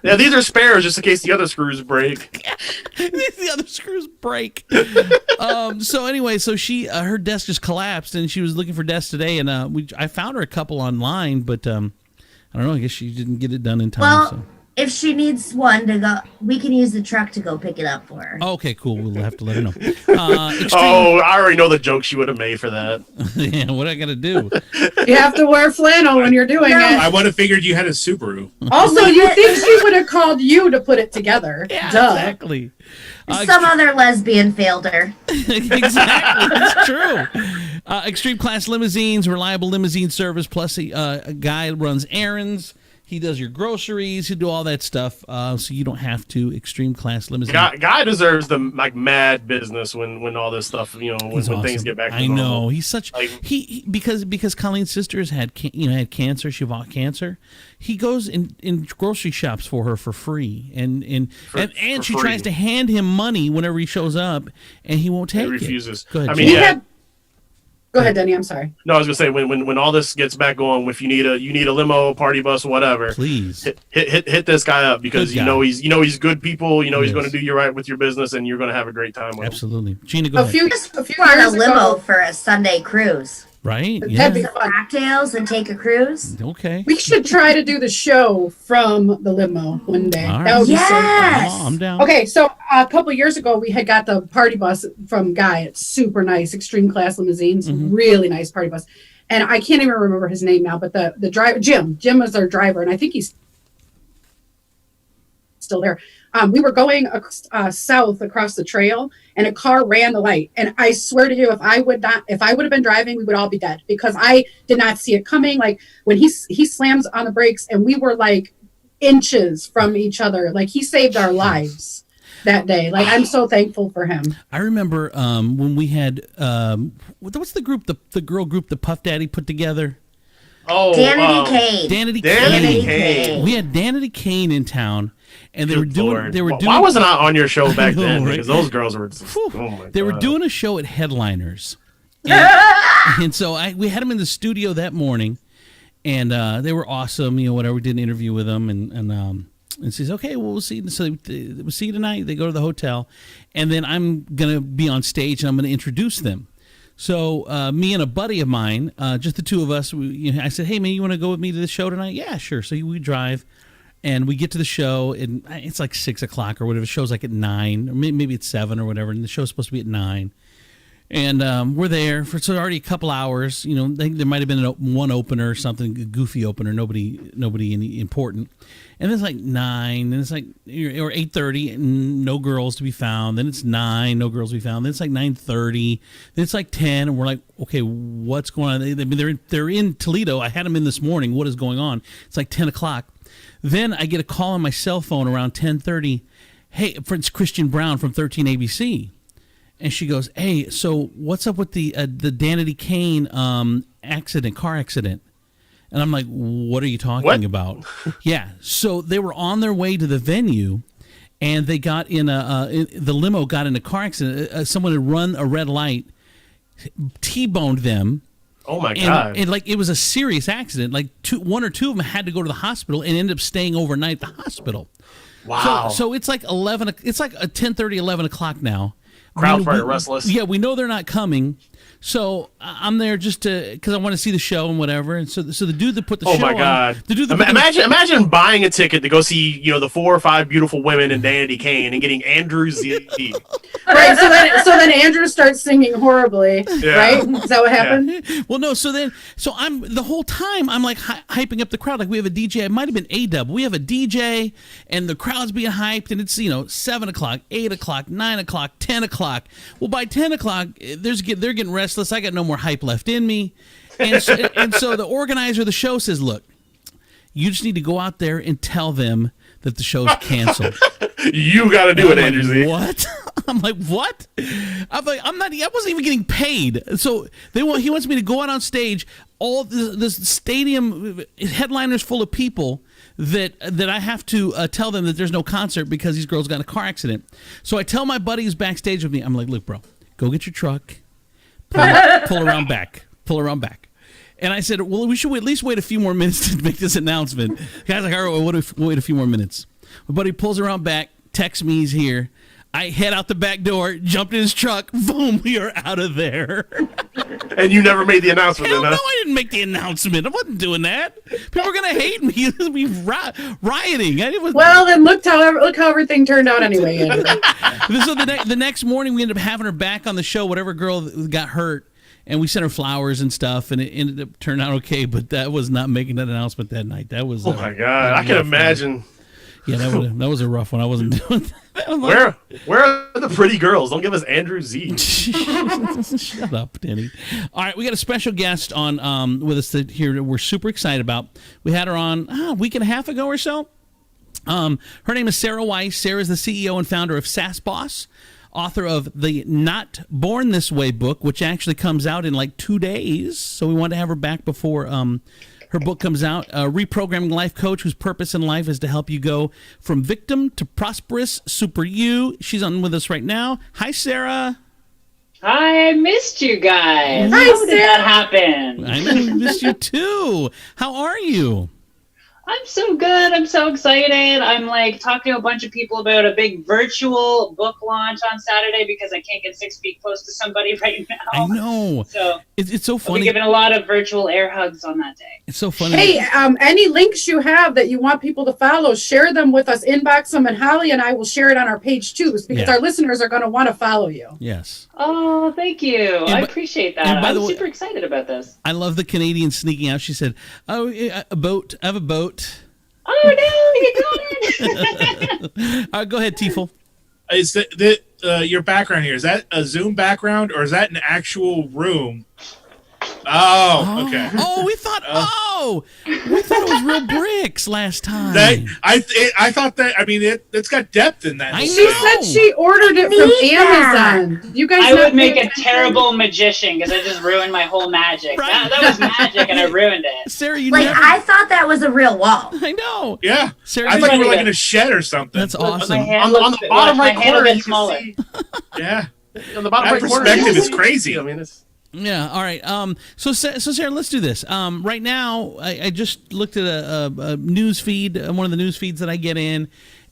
Yeah, these are spares just in case the other screws break. The other screws break. So anyway, she her desk just collapsed, and she was looking for desks today, and I found her a couple online, but I don't know. I guess she didn't get it done in time. Well, if she needs one to go, we can use the truck to go pick it up for her. Okay, cool. We'll have to let her know. I already know the joke she would have made for that. Yeah, what I got to do? You have to wear flannel when you're doing it. I would have figured you had a Subaru. Also, you think she would have called you to put it together. Yeah, Duh. exactly. Some other lesbian failed her. Exactly, that's true. Extreme Class Limousines, reliable limousine service, plus a guy runs errands. He does your groceries. He'll do all that stuff, so you don't have to. Extreme Class Limousine. Guy deserves the mad business when all this stuff, when awesome. Things get back to normal. I know. He's such he because Colleen's sister has had cancer. She fought cancer. He goes in grocery shops for her for free, and she tries to hand him money whenever he shows up, and he won't take it. He refuses. Go ahead, I mean, Go ahead, Denny. I'm sorry. No, I was gonna say when all this gets back going, if you need a limo, party bus, whatever, please hit this guy up because he's good people. He's going to do you right with your business, and you're going to have a great time with him. Absolutely, Gina. Go ahead. A few years limo for a Sunday cruise. Right? Yeah. That'd be fun. Cocktails and take a cruise. Okay. We should try to do the show from the limo one day. All right. That would be so fun. Oh, I'm down. Okay, so a couple years ago, we had got the party bus from Guy. It's super nice, Extreme Class Limousines, really nice party bus. And I can't even remember his name now, but the driver, Jim was our driver, and I think he's still there. We were going south across the trail, and a car ran the light. And I swear to you, if I would have been driving, we would all be dead because I did not see it coming. Like when he slams on the brakes, and we were like inches from each other. Like he saved our lives that day. Like I'm so thankful for him. I remember when we had what's the group, the girl group that Puff Daddy put together. Oh, Danity Kane. Danity Kane. We had Danity Kane in town, and they were doing. Why wasn't I on your show back then? Right? Because those girls were. They were doing a show at Headliners, and so we had them in the studio that morning, and they were awesome. You know, whatever. We did an interview with them, and she says, "Okay, well, we'll see." So we'll see you tonight. They go to the hotel, and then I'm gonna be on stage and I'm gonna introduce them. So me and a buddy of mine, just the two of us, I said, "Hey man, you want to go with me to the show tonight?" "Yeah, sure." So we drive, and we get to the show, and it's like 6 o'clock or whatever. The show's like at 9, or maybe it's 7 or whatever, and the show's supposed to be at 9. And we're there for already a couple hours. You know, there might have been one opener or something, a goofy opener, nobody any important. And then it's like 9, and it's like, or 8:30, and no girls to be found. Then it's 9, no girls to be found. Then it's like 9:30. Then it's like 10, and we're like, okay, what's going on? I mean, they're in Toledo. I had them in this morning. What is going on? It's like 10 o'clock. Then I get a call on my cell phone around 10:30. Hey, it's Christian Brown from 13 ABC. And she goes, "Hey, so what's up with the Danity Kane car accident?" And I'm like, "What are you talking about?" Yeah, so they were on their way to the venue, and they got in the limo got in a car accident. Someone had run a red light, T-boned them. Oh my God! And like it was a serious accident. Like one or two of them had to go to the hospital and ended up staying overnight at the hospital. Wow! So it's like 11. It's like 10:30, 11 o'clock now. Crowd very restless. Yeah, we know they're not coming, so I'm there just because I want to see the show and whatever. And so the dude that put the show on. Oh my God! The dude that imagine buying a ticket to go see the 4 or 5 beautiful women in Danity Kane and getting Andrew Z. Right. So then Andrew starts singing horribly. Yeah. Right? Is that what happened? Yeah. Well, no. So I'm the whole time I'm like hyping up the crowd. Like we have a DJ. It might have been A-Dub. We have a DJ, and the crowd's being hyped, and it's 7 o'clock, 8 o'clock, 9 o'clock, 10 o'clock. Well, by 10 o'clock, they're getting restless. I got no more hype left in me. And so the organizer of the show says, "Look, you just need to go out there and tell them that the show's canceled." You got to do it, Andrew Z. What? I'm like, what? I'm like, I wasn't even getting paid. So he wants me to go out on stage, all this stadium headliners full of people, that I have to tell them that there's no concert because these girls got in a car accident. So I tell my buddy who's backstage with me, I'm like, "Look, bro, go get your truck, pull around back. And I said, "Well, we should at least wait a few more minutes to make this announcement." The guy's like, "All right, we'll wait a few more minutes." My buddy pulls around back, texts me he's here. I head out the back door, jumped in his truck, boom, we are out of there. And you never made the announcement, Hell no, I didn't make the announcement. I wasn't doing that. People are going to hate me. We rioting. Well, then look how everything turned out anyway, Andrew. So the next morning, we ended up having her back on the show, whatever girl got hurt. And we sent her flowers and stuff, and it ended up turning out okay. But that was not making that announcement that night. That was oh my God! I can imagine. Yeah, that was a rough one. I wasn't doing that. Where are the pretty girls? Don't give us Andrew Z. Shut up, Danny. All right, we got a special guest on with us here that we're super excited about. We had her on a week and a half ago or so. Her name is Sarah Weiss. Sarah is the CEO and founder of SaaS Boss, author of the Not Born This Way book, which actually comes out in like 2 days. So we wanted to have her back before her book comes out. A reprogramming life coach whose purpose in life is to help you go from victim to prosperous super you. She's on with us right now. Hi, Sarah. Hi, I missed you guys. Hi, How did that happen? I missed you too. How are you? I'm so good. I'm so excited. I'm like talking to a bunch of people about a big virtual book launch on Saturday because I can't get 6 feet close to somebody right now. I know. So it's so funny. I'll be giving a lot of virtual air hugs on that day. It's so funny. Hey, any links you have that you want people to follow, share them with us. Inbox them, and Holly and I will share it on our page too, because our listeners are going to want to follow you. Yes. Oh, thank you. I appreciate that. I'm super excited about this. I love the Canadian sneaking out. She said, "Oh, a boat. I have a boat." Oh no, you got it. Go ahead, Tifel. Is your background here? Is that a Zoom background or is that an actual room? Oh, okay. Oh, we thought it was real bricks last time. I thought that. I mean, it's got depth in that. She said she ordered it from Amazon. You guys, I would make a terrible magician because I just ruined my whole magic. Right. That was magic, and I ruined it. Sarah, I thought that was a real wall. I know. Yeah, Sarah, I thought you were like in a shed or something. That's awesome. On the bottom right corner, you can see. Yeah. On the bottom right corner, perspective is crazy. I mean, it's. Yeah. All right. So Sarah, let's do this. Right now, I just looked at a news feed, one of the news feeds that I get in,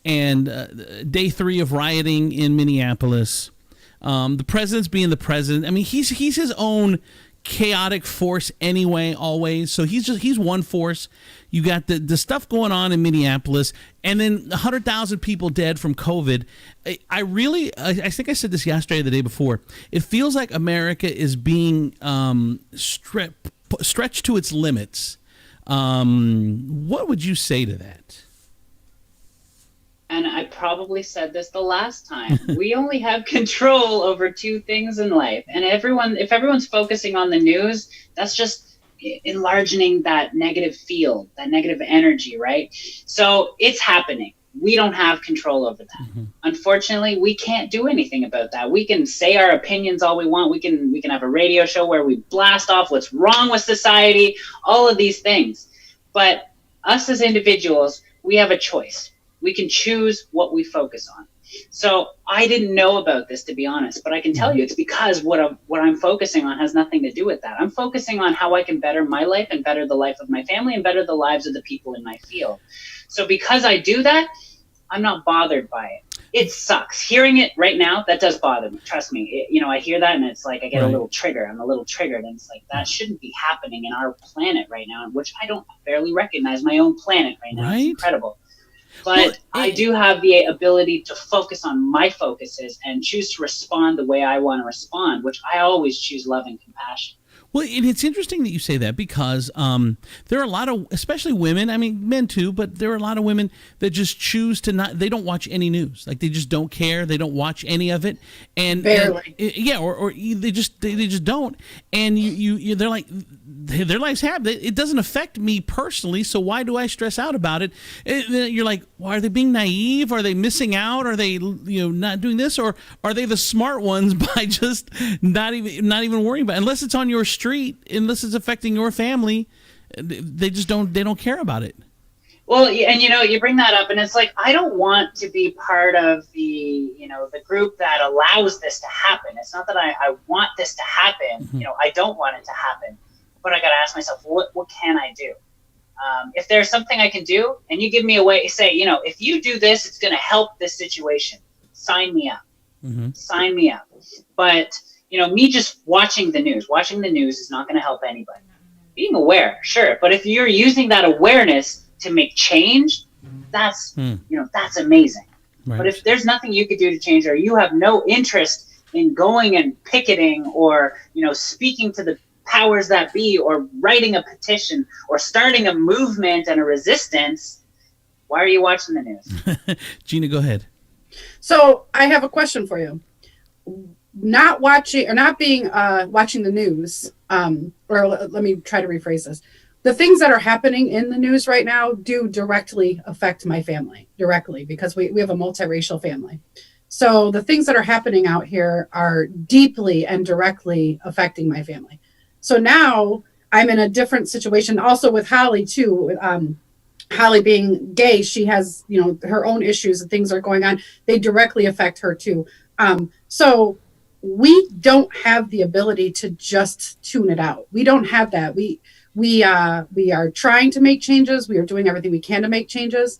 and day 3 of rioting in Minneapolis. The president's being the president. I mean, he's his own chaotic force anyway, always. So he's one force. You got the stuff going on in Minneapolis, and then 100,000 people dead from COVID. I think I said this yesterday or the day before. It feels like America is being stretched to its limits. What would you say to that? And I probably said this the last time. We only have control over 2 things in life. And if everyone's focusing on the news, that's just enlarging that negative field, that negative energy, right? So it's happening. We don't have control over that. Mm-hmm. Unfortunately, we can't do anything about that. We can say our opinions all we want. We can have a radio show where we blast off what's wrong with society, all of these things. But us as individuals, we have a choice. We can choose what we focus on. So I didn't know about this, to be honest, but I can tell you it's because what I'm focusing on has nothing to do with that. I'm focusing on how I can better my life and better the life of my family and better the lives of the people in my field. So because I do that, I'm not bothered by it. It sucks. Hearing it right now, that does bother me. Trust me. I hear that and it's like I get a little trigger. I'm a little triggered. And it's like that shouldn't be happening in our planet right now, in which I don't barely recognize my own planet right now. Right? It's incredible. But I do have the ability to focus on my focuses and choose to respond the way I want to respond, which I always choose love and compassion. Well, and it's interesting that you say that because there are a lot of, especially women, I mean, men too, but there are a lot of women that just choose to not, they don't watch any news. Like they just don't care. They don't watch any of it. And barely. Or they just don't. And they're like, their lives have, it doesn't affect me personally. So why do I stress out about it? You're like, well, are they being naive? Are they missing out? Are they, not doing this? Or are they the smart ones by just not even worrying about it? Unless it's on your street, unless it's affecting your family, they don't care about it. Well, and you bring that up and it's like, I don't want to be part of the group that allows this to happen. It's not that I want this to happen. Mm-hmm. I don't want it to happen, but I got to ask myself, what can I do? If there's something I can do and you give me a way, say, if you do this, it's going to help this situation. Sign me up. Mm-hmm. Sign me up. But me just watching the news is not going to help anybody. Being aware, sure. But if you're using that awareness to make change, that's amazing. Right. But if there's nothing you could do to change, or you have no interest in going and picketing or, speaking to the powers that be or writing a petition or starting a movement and a resistance, why are you watching the news? Gina, go ahead. So I have a question for you. Not watching the news, or let me try to rephrase this. The things that are happening in the news right now do directly affect my family, because we have a multiracial family. So the things that are happening out here are deeply and directly affecting my family. So now I'm in a different situation also with Holly too. Holly being gay, she has, her own issues and things are going on. They directly affect her too. So we don't have the ability to just tune it out. We don't have that. We are trying to make changes. We are doing everything we can to make changes.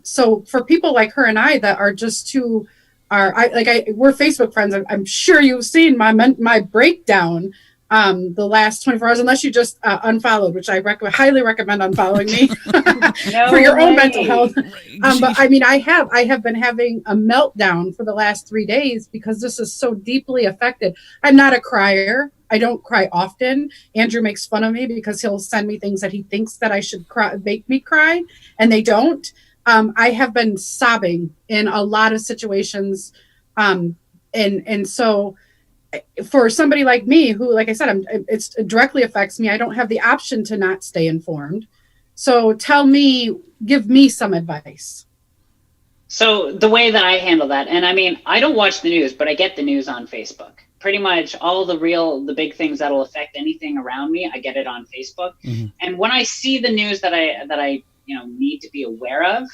So for people like her and I that are just we're Facebook friends. I'm sure you've seen my breakdown the last 24 hours, unless you just unfollowed, which I highly recommend unfollowing me for your own mental health. But I mean, I have been having a meltdown for the last 3 days because this is so deeply affected. I'm not a crier. I don't cry often. Andrew makes fun of me because he'll send me things that he thinks that I should make me cry, and they don't. I have been sobbing in a lot of situations. And so for somebody like me who, like I said, it directly affects me. I don't have the option to not stay informed. So give me some advice. So the way that I handle that, and I mean, I don't watch the news, but I get the news on Facebook. Pretty much all the big things that'll affect anything around me, I get it on Facebook. Mm-hmm. And when I see the news that I need to be aware of,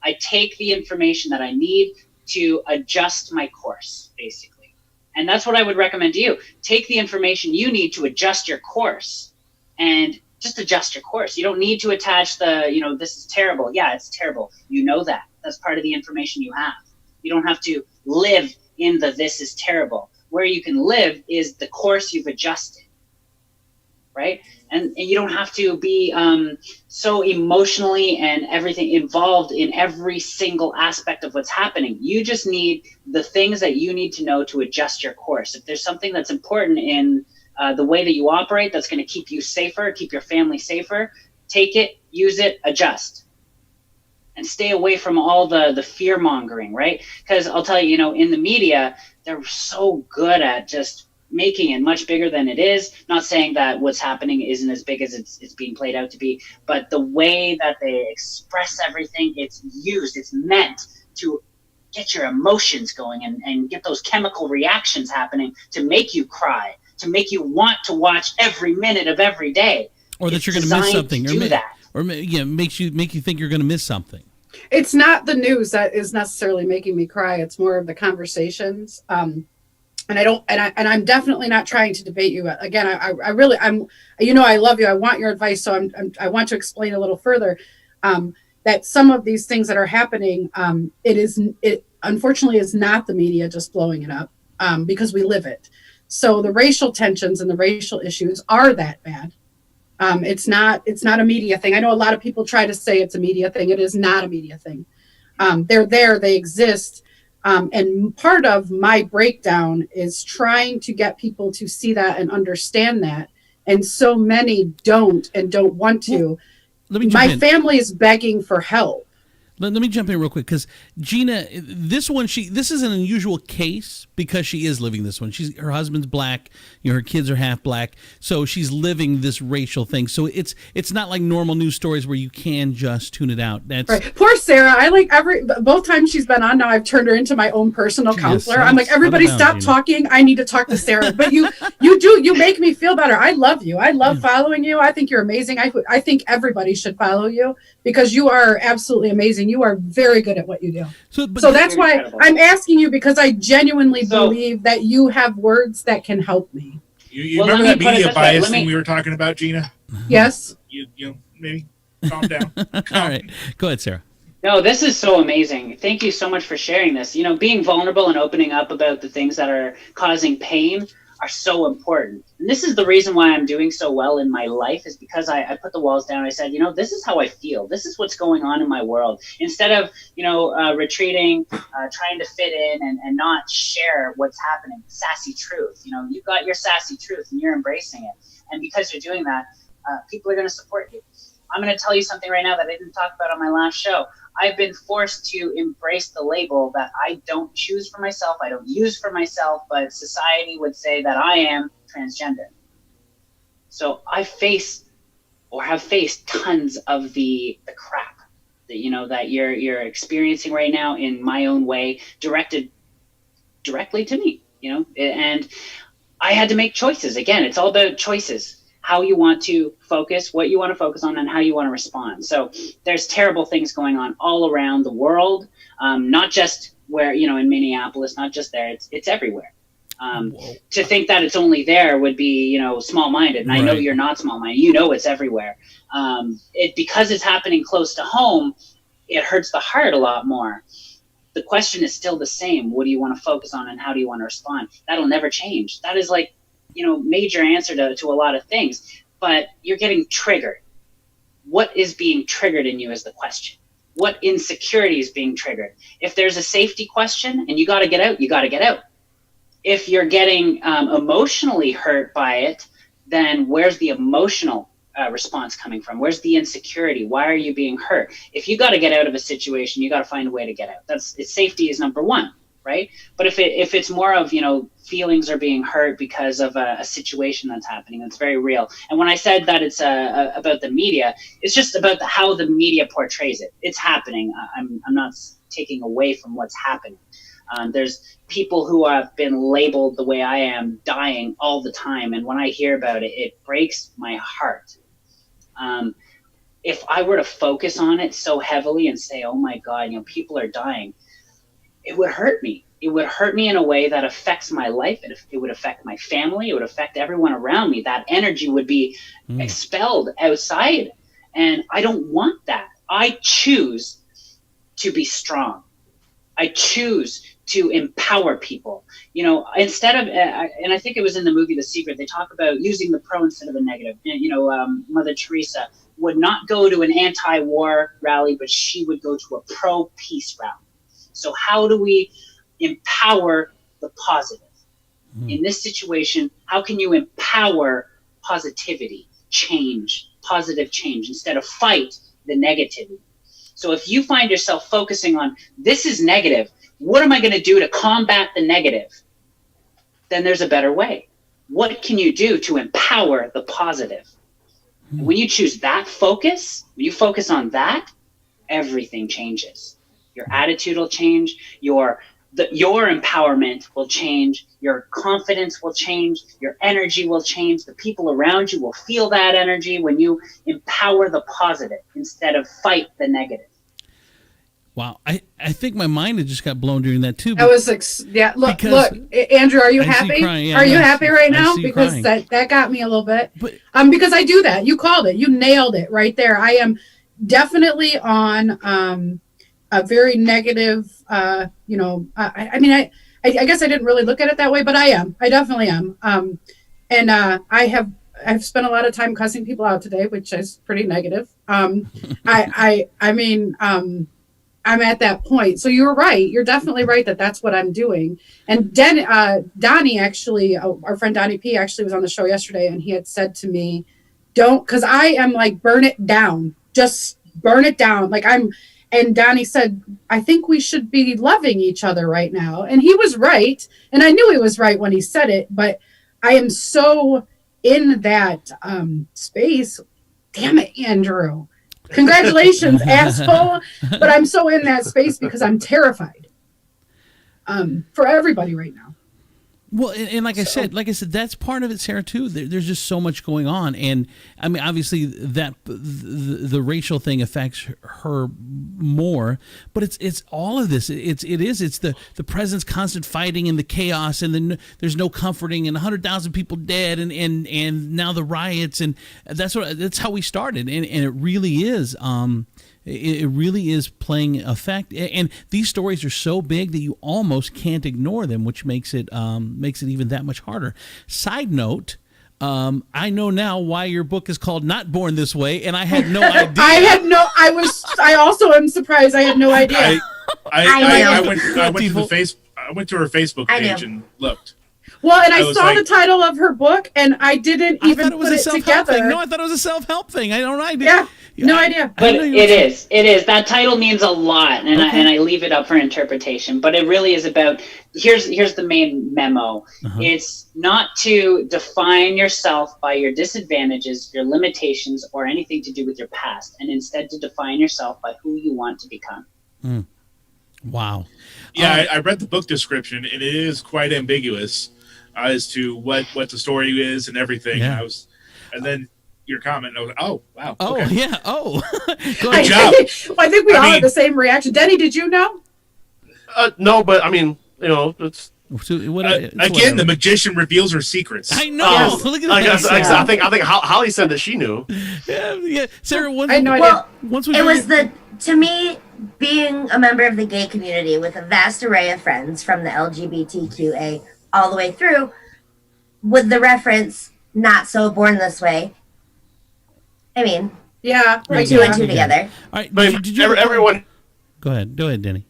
I take the information that I need to adjust my course, basically. And that's what I would recommend to you. Take the information you need to adjust your course, and just adjust your course. You don't need to attach the, this is terrible. Yeah, it's terrible. You know that. That's part of the information you have. You don't have to live in the this is terrible. Where you can live is the course you've adjusted, right? And you don't have to be so emotionally and everything involved in every single aspect of what's happening. You just need the things that you need to know to adjust your course. If there's something that's important in the way that you operate that's going to keep you safer, keep your family safer, take it, use it, adjust. And stay away from all the fear mongering, right? Because I'll tell you, in the media, they're so good at just making it much bigger than it is. Not saying that what's happening isn't as big as it's being played out to be, but the way that they express everything, it's meant to get your emotions going and get those chemical reactions happening to make you cry, to make you want to watch every minute of every day. Or that you're going to miss something, or make you think you're going to miss something. It's not the news that is necessarily making me cry. It's more of the conversations. And I'm definitely not trying to debate you. Again, I really, I love you. I want your advice. So I want to explain a little further, that some of these things that are happening, it unfortunately is not the media just blowing it up, because we live it. So the racial tensions and the racial issues are that bad. It's not a media thing. I know a lot of people try to say it's a media thing. It is not a media thing. They're there, they exist. And part of my breakdown is trying to get people to see that and understand that. And so many don't want to. My family is begging for help. Let me jump in real quick, because Gina, this is an unusual case because she is living this one. Her husband's black, her kids are half black, so she's living this racial thing. So it's not like normal news stories where you can just tune it out. That's right. Poor Sarah. I like both times she's been on now, I've turned her into my own personal counselor. I'm like, everybody stop talking. I need to talk to Sarah. But you make me feel better. I love you. I love following you. I think you're amazing. I think everybody should follow you because you are absolutely amazing. You are very good at what you do. So that's why I'm asking you, because I genuinely believe that you have words that can help me. You remember that media bias thing we were talking about, Gina? Yes. You maybe calm down. All right. Go ahead, Sarah. No, this is so amazing. Thank you so much for sharing this. Being vulnerable and opening up about the things that are causing pain are so important. And this is the reason why I'm doing so well in my life, is because I put the walls down. I said, this is how I feel. This is what's going on in my world. Instead of, retreating, trying to fit in and not share what's happening, sassy truth. You've got your sassy truth and you're embracing it. And because you're doing that, people are going to support you. I'm going to tell you something right now that I didn't talk about on my last show. I've been forced to embrace the label that I don't choose for myself, I don't use for myself, but society would say that I am transgender. So I have faced tons of the crap that you're experiencing right now in my own way, directed directly to me, and I had to make choices. Again, it's all about choices. How you want to focus, what you want to focus on, and how you want to respond. So there's terrible things going on all around the world, not just where, in Minneapolis, not just there, it's everywhere. To think that it's only there would be, small-minded. And right. I know you're not small-minded. It's everywhere. Because it's happening close to home, it hurts the heart a lot more. The question is still the same. What do you want to focus on and how do you want to respond? That'll never change. That is like, major answer to a lot of things, but you're getting triggered. What is being triggered in you is the question. What insecurity is being triggered? If there's a safety question and you got to get out, you got to get out. If you're getting emotionally hurt by it, then where's the emotional response coming from? Where's the insecurity? Why are you being hurt? If you got to get out of a situation, you got to find a way to get out. Safety is number one. Right? But if it's more of, feelings are being hurt because of a situation that's happening, it's very real. And when I said that it's about the media, it's just about how the media portrays it. It's happening. I'm not taking away from what's happening. There's people who have been labeled the way I am dying all the time. And when I hear about it, it breaks my heart. If I were to focus on it so heavily and say, oh my God, people are dying, it would hurt me. It would hurt me in a way that affects my life. It would affect my family. It would affect everyone around me. That energy would be expelled outside. And I don't want that. I choose to be strong. I choose to empower people. You know, instead of, and I think it was in the movie The Secret, they talk about using the pro instead of the negative. You know, Mother Teresa would not go to an anti-war rally, but she would go to a pro-peace rally. So how do we empower the positive? In this situation, how can you empower positivity, change, positive change, instead of fight the negativity? So if you find yourself focusing on, this is negative, what am I going to do to combat the negative? Then there's a better way. What can you do to empower the positive? And when you choose that focus, when you focus on that, everything changes. Your attitude will change, your empowerment will change, your confidence will change, your energy will change, the people around you will feel that energy when you empower the positive instead of fight the negative. Wow, I think my mind had just got blown during that too. That was look, Andrew, are you happy? Yeah, are you happy right now? Because that got me a little bit. But, because I do that. You called it. You nailed it right there. I am definitely on a very negative. I guess I didn't really look at it that way, but I am. I definitely am. I've spent a lot of time cussing people out today, which is pretty negative. I'm at that point. So you're right. You're definitely right that that's what I'm doing. And Donnie actually, our friend Donnie P actually was on the show yesterday, and he had said to me, because I am like, burn it down. Just burn it down. And Donnie said, I think we should be loving each other right now. And he was right. And I knew he was right when he said it, but I am so in that space. Damn it, Andrew. Congratulations, asshole. But I'm so in that space because I'm terrified for everybody right now. Well, and like I said, that's part of it, Sarah, too. There's just so much going on. And I mean, obviously that the racial thing affects her more, but it's all of this. It's the president's constant fighting and the chaos, and then there's no comforting, and 100,000 people dead, and now the riots, and that's how we started. And it really is. It really is playing effect, and these stories are so big that you almost can't ignore them, which makes it even that much harder. Side note, I know now why your book is called Not Born This Way, and I had no idea. I also am surprised. I had no idea. I went to her Facebook page and looked. Well, and I saw the title of her book, and I didn't even put it together. Thing. No, I thought it was a self-help thing. I don't know. Yeah, no idea. But it is. That title means a lot, and I leave it up for interpretation. But it really is about, here's the main memo. Uh-huh. It's not to define yourself by your disadvantages, your limitations, or anything to do with your past, and instead to define yourself by who you want to become. Mm. Wow. Yeah, I read the book description, and it is quite ambiguous as to what the story is and everything. Yeah. And then your comment, I was like, oh, wow. Oh, okay. Yeah. Oh, good job. I think we all had the same reaction. Denny, did you know? No, but I mean, it's. Again, the magician reveals her secrets. I know. Look at that. I think Holly said that she knew. Yeah. Sarah, I had no idea. To me, being a member of the gay community with a vast array of friends from the LGBTQA all the way through, with the reference "not so born this way." I mean, yeah, put two and two together. All right, did you everyone? Go ahead, Denny.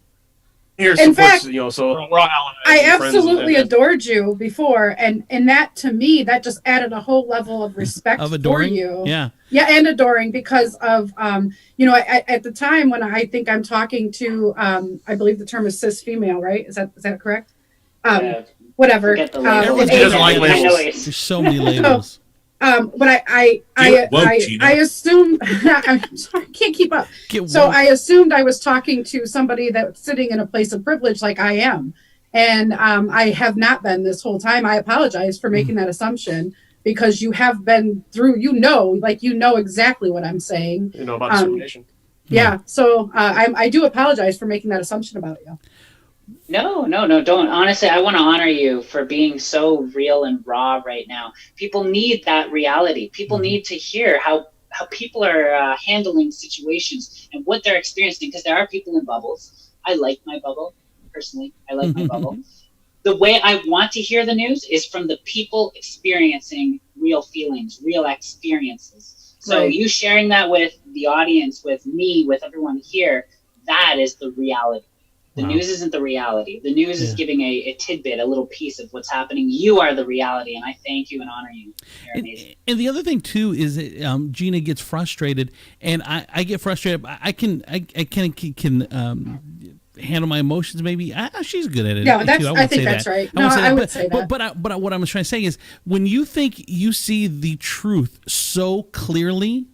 In fact, so we're all I absolutely adored you before, and that to me that just added a whole level of respect for you. Yeah, and adoring because of at the time when I think I'm talking to I believe the term is cis female, right? Is that correct? Whatever. Everyone doesn't like labels. There's so many labels. But I assumed I'm sorry, I can't keep up. I assumed I was talking to somebody that's sitting in a place of privilege like I am. And I have not been this whole time. I apologize for making that assumption because you have been through, you know exactly what I'm saying. You know about discrimination. Yeah. So I do apologize for making that assumption about you. No, don't. Honestly, I want to honor you for being so real and raw right now. People need that reality. People need to hear how people are handling situations and what they're experiencing, because there are people in bubbles. I like my bubble, personally. I like my bubble. The way I want to hear the news is from the people experiencing real feelings, real experiences. So you sharing that with the audience, with me, with everyone here, that is the reality. The news isn't the reality. The news is giving a tidbit, a little piece of what's happening. You are the reality, and I thank you and honor you. You're amazing. And the other thing too is that, Gina gets frustrated, and I get frustrated. I can handle my emotions. Maybe she's good at it. No, I think that's right. No, I would say that. But what I'm trying to say is, when you think you see the truth so clearly,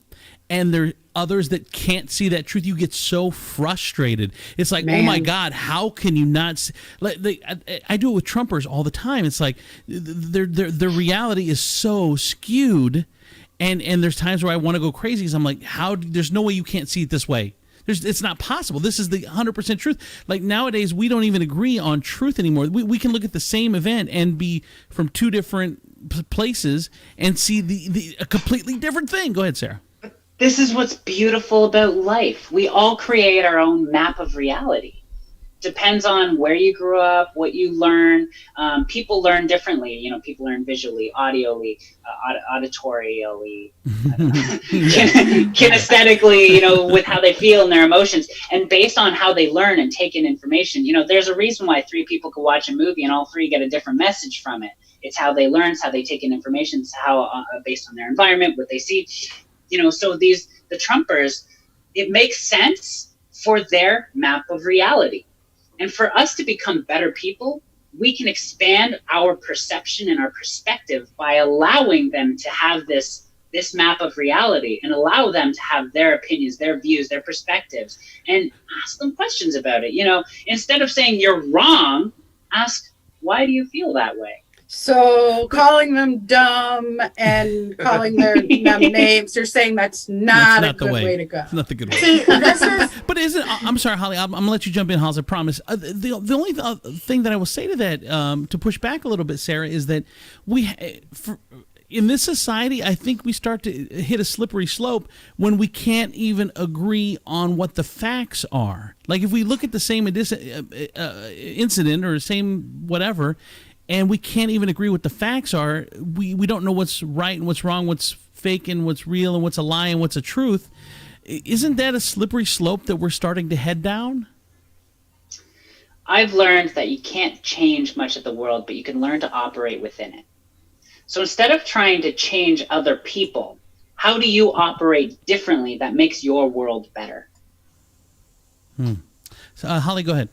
and there are others that can't see that truth, you get so frustrated. It's like, oh my God, how can you not see? I do it with Trumpers all the time. It's like their reality is so skewed, and there's times where I want to go crazy because I'm like, there's no way you can't see it this way. It's not possible. This is the 100% truth. Like nowadays, we don't even agree on truth anymore. We can look at the same event and be from two different places and see a completely different thing. Go ahead, Sarah. This is what's beautiful about life. We all create our own map of reality. Depends on where you grew up, what you learn. People learn differently. You know, people learn visually, audially, auditorially, kinesthetically, you know, with how they feel and their emotions. And based on how they learn and take in information, you know, there's a reason why 3 people could watch a movie and all 3 get a different message from it. It's how they learn, it's how they take in information, it's how, based on their environment, what they see. You know, so the Trumpers, it makes sense for their map of reality. And for us to become better people, we can expand our perception and our perspective by allowing them to have this map of reality and allow them to have their opinions, their views, their perspectives, and ask them questions about it. You know, instead of saying you're wrong, ask, why do you feel that way? So calling them dumb and calling them names, you're saying that's not a good way to go. It's not the good way. See, this is. But isn't? I'm sorry, Holly. I'm gonna let you jump in, Holly. I promise. The only thing that I will say to that, to push back a little bit, Sarah, is that in this society, I think we start to hit a slippery slope when we can't even agree on what the facts are. Like if we look at the same incident or the same whatever, and we can't even agree what the facts are, we don't know what's right and what's wrong, what's fake and what's real and what's a lie and what's a truth. Isn't that a slippery slope that we're starting to head down? I've learned that you can't change much of the world, but you can learn to operate within it. So instead of trying to change other people, how do you operate differently that makes your world better? So, Holly, go ahead.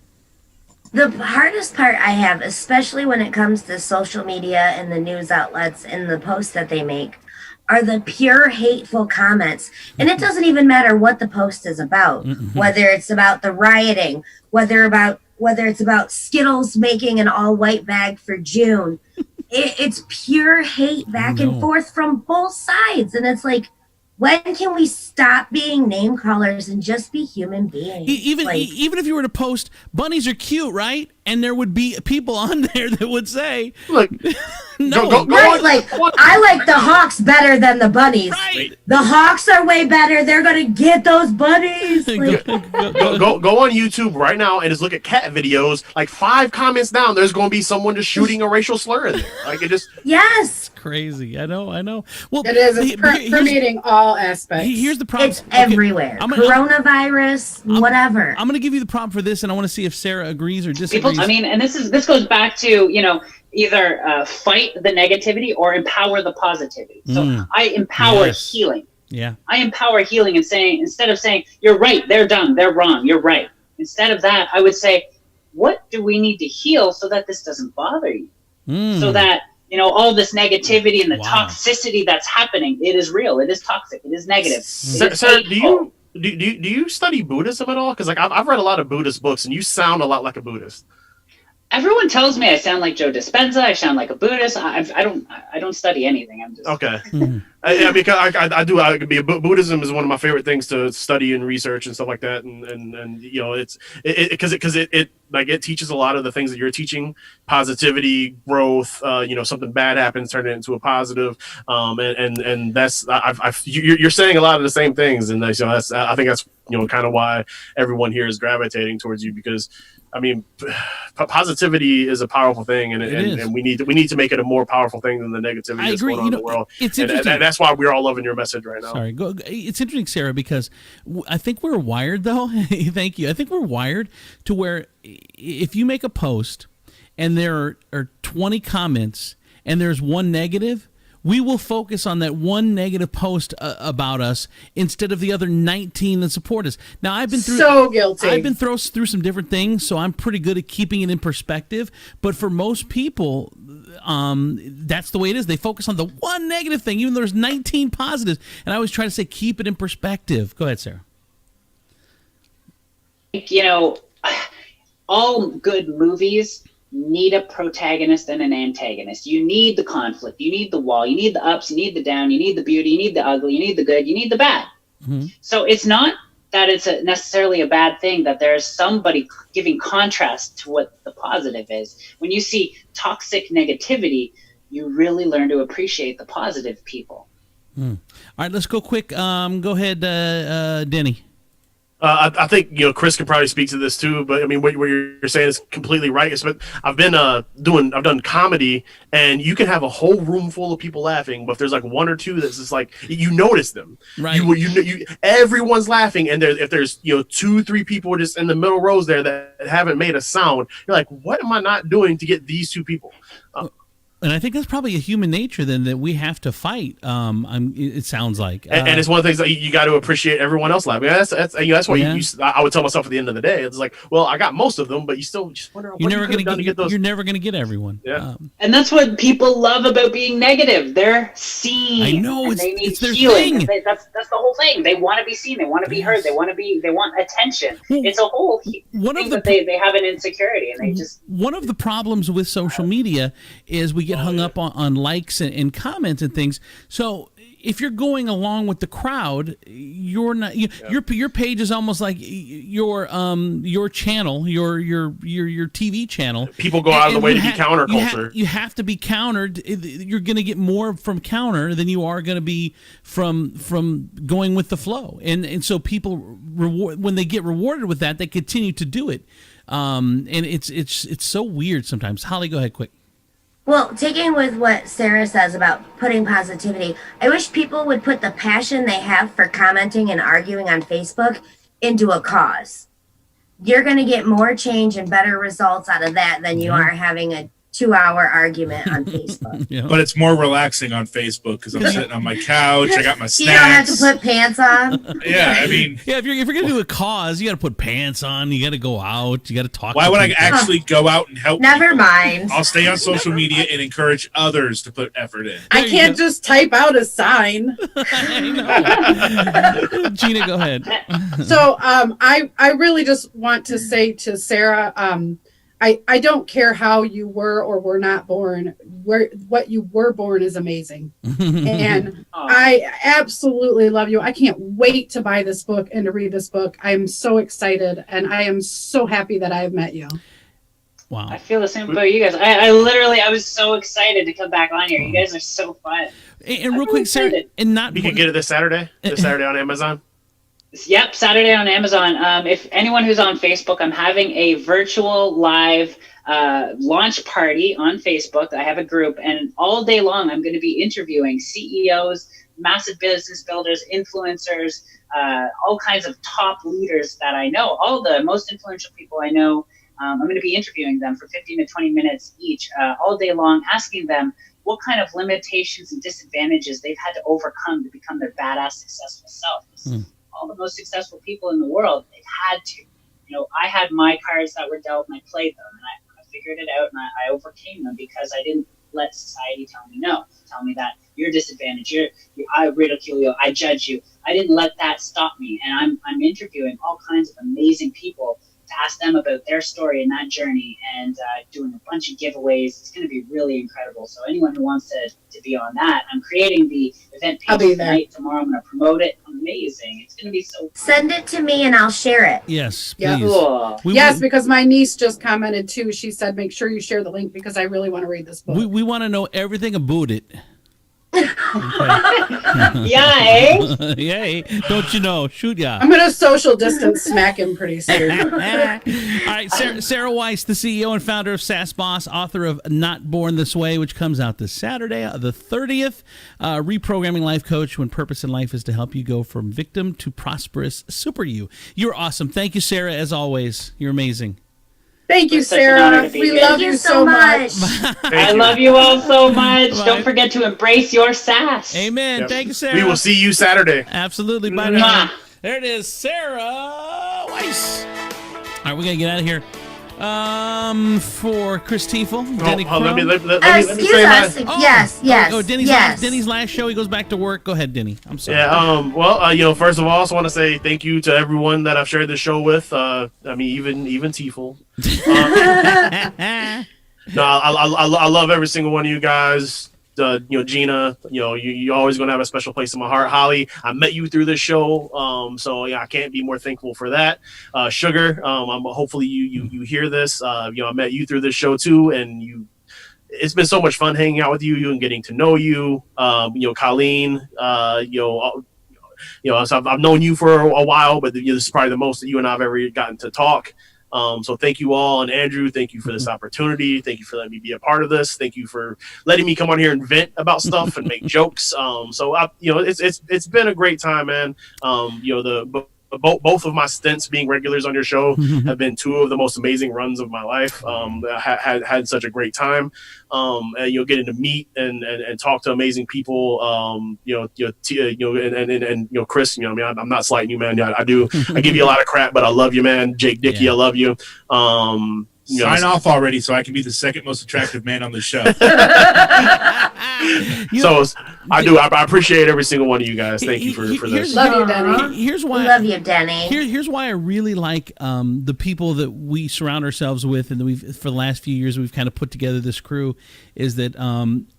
The hardest part I have, especially when it comes to social media and the news outlets and the posts that they make, are the pure hateful comments. And it doesn't even matter what the post is about, whether it's about the rioting, whether it's about Skittles making an all-white bag for June. It's pure hate back and forth from both sides. And it's like, when can we stop being name callers and just be human beings? Even if you were to post, bunnies are cute, right? And there would be people on there that would say, look, no. I like the Hawks better than the bunnies. Right. The Hawks are way better. They're going to get those bunnies. Like, go on YouTube right now and just look at cat videos. Like 5 comments down, there's going to be someone just shooting a racial slur in there. Like it just... Yes. Crazy. I know. Well, it is. It's permeating all aspects. Here's the problem. It's everywhere. Coronavirus, whatever. I'm going to give you the prompt for this, and I want to see if Sarah agrees or disagrees. And this goes back to, you know, either fight the negativity or empower the positivity. So I empower healing. Yeah. I empower healing and saying, instead of saying, you're right, they're dumb, they're wrong, you're right. Instead of that, I would say, what do we need to heal so that this doesn't bother you? So that, you know, all this negativity and the toxicity that's happening, it is real, it is toxic, it is negative. Sir, do you study Buddhism at all? Because like I've read a lot of Buddhist books, and you sound a lot like a Buddhist. Everyone tells me I sound like Joe Dispenza. I sound like a Buddhist. I don't study anything. I'm just okay. I mean, I do. Buddhism is one of my favorite things to study and research and stuff like that. And you know, it's because it like it teaches a lot of the things that you're teaching: positivity, growth. You know, something bad happens, turn it into a positive. And that's you're saying a lot of the same things, and so that's I think that's kind of why everyone here is gravitating towards you, because I mean, positivity is a powerful thing, and we need to make it a more powerful thing than the negativity that's going on in the world. It's interesting. And that's why we're all loving your message right now. Sorry, it's interesting, Sarah, because I think we're wired, though. Thank you. I think we're wired to where if you make a post and there are 20 comments and there's one negative, we will focus on that one negative post about us instead of the other 19 that support us. Now, I've been through so guilty. I've been through some different things, so I'm pretty good at keeping it in perspective. But for most people, that's the way it is. They focus on the one negative thing, even though there's 19 positives. And I always try to say, keep it in perspective. Go ahead, Sarah. All good movies need a protagonist and an antagonist. You need the conflict. You need the wall. You need the ups. You need the down. You need the beauty. You need the ugly. You need the good. You need the bad. Mm-hmm. So it's not that it's necessarily a bad thing that there's somebody giving contrast to what the positive is. When you see toxic negativity, you really learn to appreciate the positive people. All right, let's go quick. Go ahead, Denny. I think Chris could probably speak to this too, but I mean what you're saying is completely right. But I've done comedy, and you can have a whole room full of people laughing, but if there's like one or two that's just like you notice them, right? You everyone's laughing, and if there's 2-3 people just in the middle rows there that haven't made a sound, you're like, what am I not doing to get these 2 people? And I think that's probably a human nature then that we have to fight. It sounds like, and it's one of the things that you got to appreciate everyone else laughing. That's what I would tell myself at the end of the day. It's like, well, I got most of them, but you still just wonder what you're never going to get those. You're never going to get everyone. Yeah, and that's what people love about being negative. They're seen. I know it's their healing. thing. That's the whole thing. They want to be seen. They want to be heard. They want attention. It's a whole thing that they have an insecurity, and they just. One of the problems with social media is we get hung up on likes and comments and things. So if you're going along with the crowd, you're not. Your page is almost like your channel, your TV channel. People go out of the way to be counterculture. You have to be countered. You're going to get more from counter than you are going to be from going with the flow. And so people when they get rewarded with that, they continue to do it. And it's so weird sometimes. Holly, go ahead quick. Well, taking with what Sarah says about putting positivity, I wish people would put the passion they have for commenting and arguing on Facebook into a cause. You're going to get more change and better results out of that than you are having a 2-hour argument on Facebook. Yeah. But it's more relaxing on Facebook because I'm sitting on my couch. I got my snacks. You don't have to put pants on. Yeah, I mean, if you're gonna do a cause, you got to put pants on. You got to go out. You got to talk. Why would I actually go out and help? Never mind. I'll stay on social media and encourage others to put effort in. I can't just type out a sign. I know. Gina, go ahead. So I really just want to say to Sarah, I don't care how you were or were not born. What you were born is amazing. And I absolutely love you. I can't wait to buy this book and to read this book. I am so excited, and I am so happy that I have met you. Wow. I feel the same about you guys. I was so excited to come back on here. You guys are so fun. And real quick, Sarah, you can get it this Saturday on Amazon. Yep, Saturday on Amazon. If anyone who's on Facebook, I'm having a virtual live launch party on Facebook. I have a group, and all day long I'm going to be interviewing CEOs, massive business builders, influencers, all kinds of top leaders that I know, all the most influential people I know. I'm going to be interviewing them for 15 to 20 minutes each, all day long, asking them what kind of limitations and disadvantages they've had to overcome to become their badass, successful self. All the most successful people in the world, they've had to. I had my cards that were dealt, and I played them, and I figured it out, and I overcame them because I didn't let society tell me no. Tell me that you're disadvantaged. I ridicule you. I judge you. I didn't let that stop me, and I'm interviewing all kinds of amazing people ask them about their story and that journey, and doing a bunch of giveaways. It's going to be really incredible. So anyone who wants to be on that, I'm creating the event page tonight. Tomorrow I'm going to promote it. Amazing. It's going to be so fun. Send it to me and I'll share it. Yes, please. Yeah. Cool. Yes, because my niece just commented too. She said, make sure you share the link because I really want to read this book. We want to know everything about it. Yay! Yay! Don't you know? Shoot ya! I'm gonna social distance smack him pretty soon. All right, Sarah Weiss, the CEO and founder of SaaS Boss, author of Not Born This Way, which comes out this Saturday, the 30th. Reprogramming life coach when purpose in life is to help you go from victim to prosperous super you. You're awesome. Thank you, Sarah. As always, you're amazing. Thank you, Sarah. We love you so much. I love you all so much. Don't forget to embrace your sass. Amen. Yep. Thank you, Sarah. We will see you Saturday. Absolutely. Bye now. There it is, Sarah Weiss. All right, we're gonna get out of here. For Chris Tiefel, Denny Crum. Let me Excuse say us. hi. Yes. Oh, Denny's last show. He goes back to work. Go ahead, Denny. I'm sorry. Yeah. First of all, I also want to say thank you to everyone that I've shared this show with. Even Tiefel. No, I love every single one of you guys. Gina, you're always going to have a special place in my heart. Holly, I met you through this show, so yeah, I can't be more thankful for that. Sugar, hopefully you hear this. I met you through this show too, and it's been so much fun hanging out with you and getting to know you. Colleen, so I've known you for a while, but this is probably the most that you and I have ever gotten to talk. So thank you all, and Andrew, thank you for this opportunity. Thank you for letting me be a part of this. Thank you for letting me come on here and vent about stuff and make jokes. It's been a great time, man. Both of my stints being regulars on your show have been two of the most amazing runs of my life. I had such a great time. And getting to meet and talk to amazing people. Chris. I'm not slighting you, man. I do. I give you a lot of crap, but I love you, man. Jake Dickey, yeah. I love you. Sign off already, so I can be the second most attractive man on the show. I do. I appreciate every single one of you guys. Thank you for this. Love you, Denny. Here's why. Love you, Denny. Here's why I really like the people that we surround ourselves with, and that for the last few years we've kind of put together this crew. Is that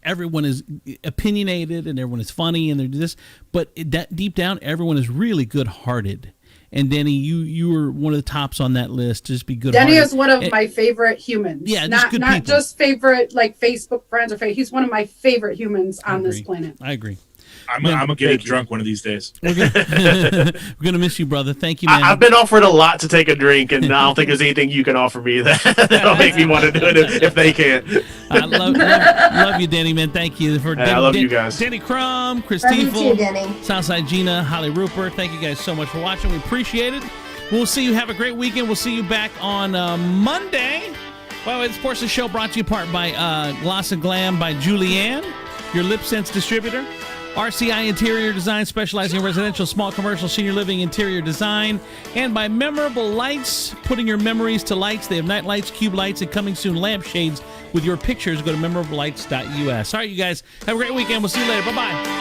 everyone is opinionated and everyone is funny and they do this, but that deep down everyone is really good-hearted. And Denny, you were one of the tops on that list. Just be good. Denny is one of my favorite humans. Yeah, not people. Just favorite like Facebook friends or he's one of my favorite humans on this planet. I agree. I'm gonna get drunk one of these days. We're gonna miss you, brother. Thank you, man. I've been offered a lot to take a drink, and I don't think there's anything you can offer me that'll make me want to do it if they can't. I love you, Denny, man. Thank you I love you guys. Denny Crum, Chris Love you Tiefel, too, Denny. Southside Gina, Holly Rupert. Thank you guys so much for watching. We appreciate it. We'll see you. Have a great weekend. We'll see you back on Monday. By the way, this portion of the show brought to you part by Gloss and Glam by Julianne, your Lip Sense distributor. RCI Interior Design, specializing in residential, small commercial, senior living interior design. And by Memorable Lights, putting your memories to lights. They have night lights, cube lights, and coming soon lampshades with your pictures. Go to memораblelights.us. All right, you guys, have a great weekend. We'll see you later. Bye-bye.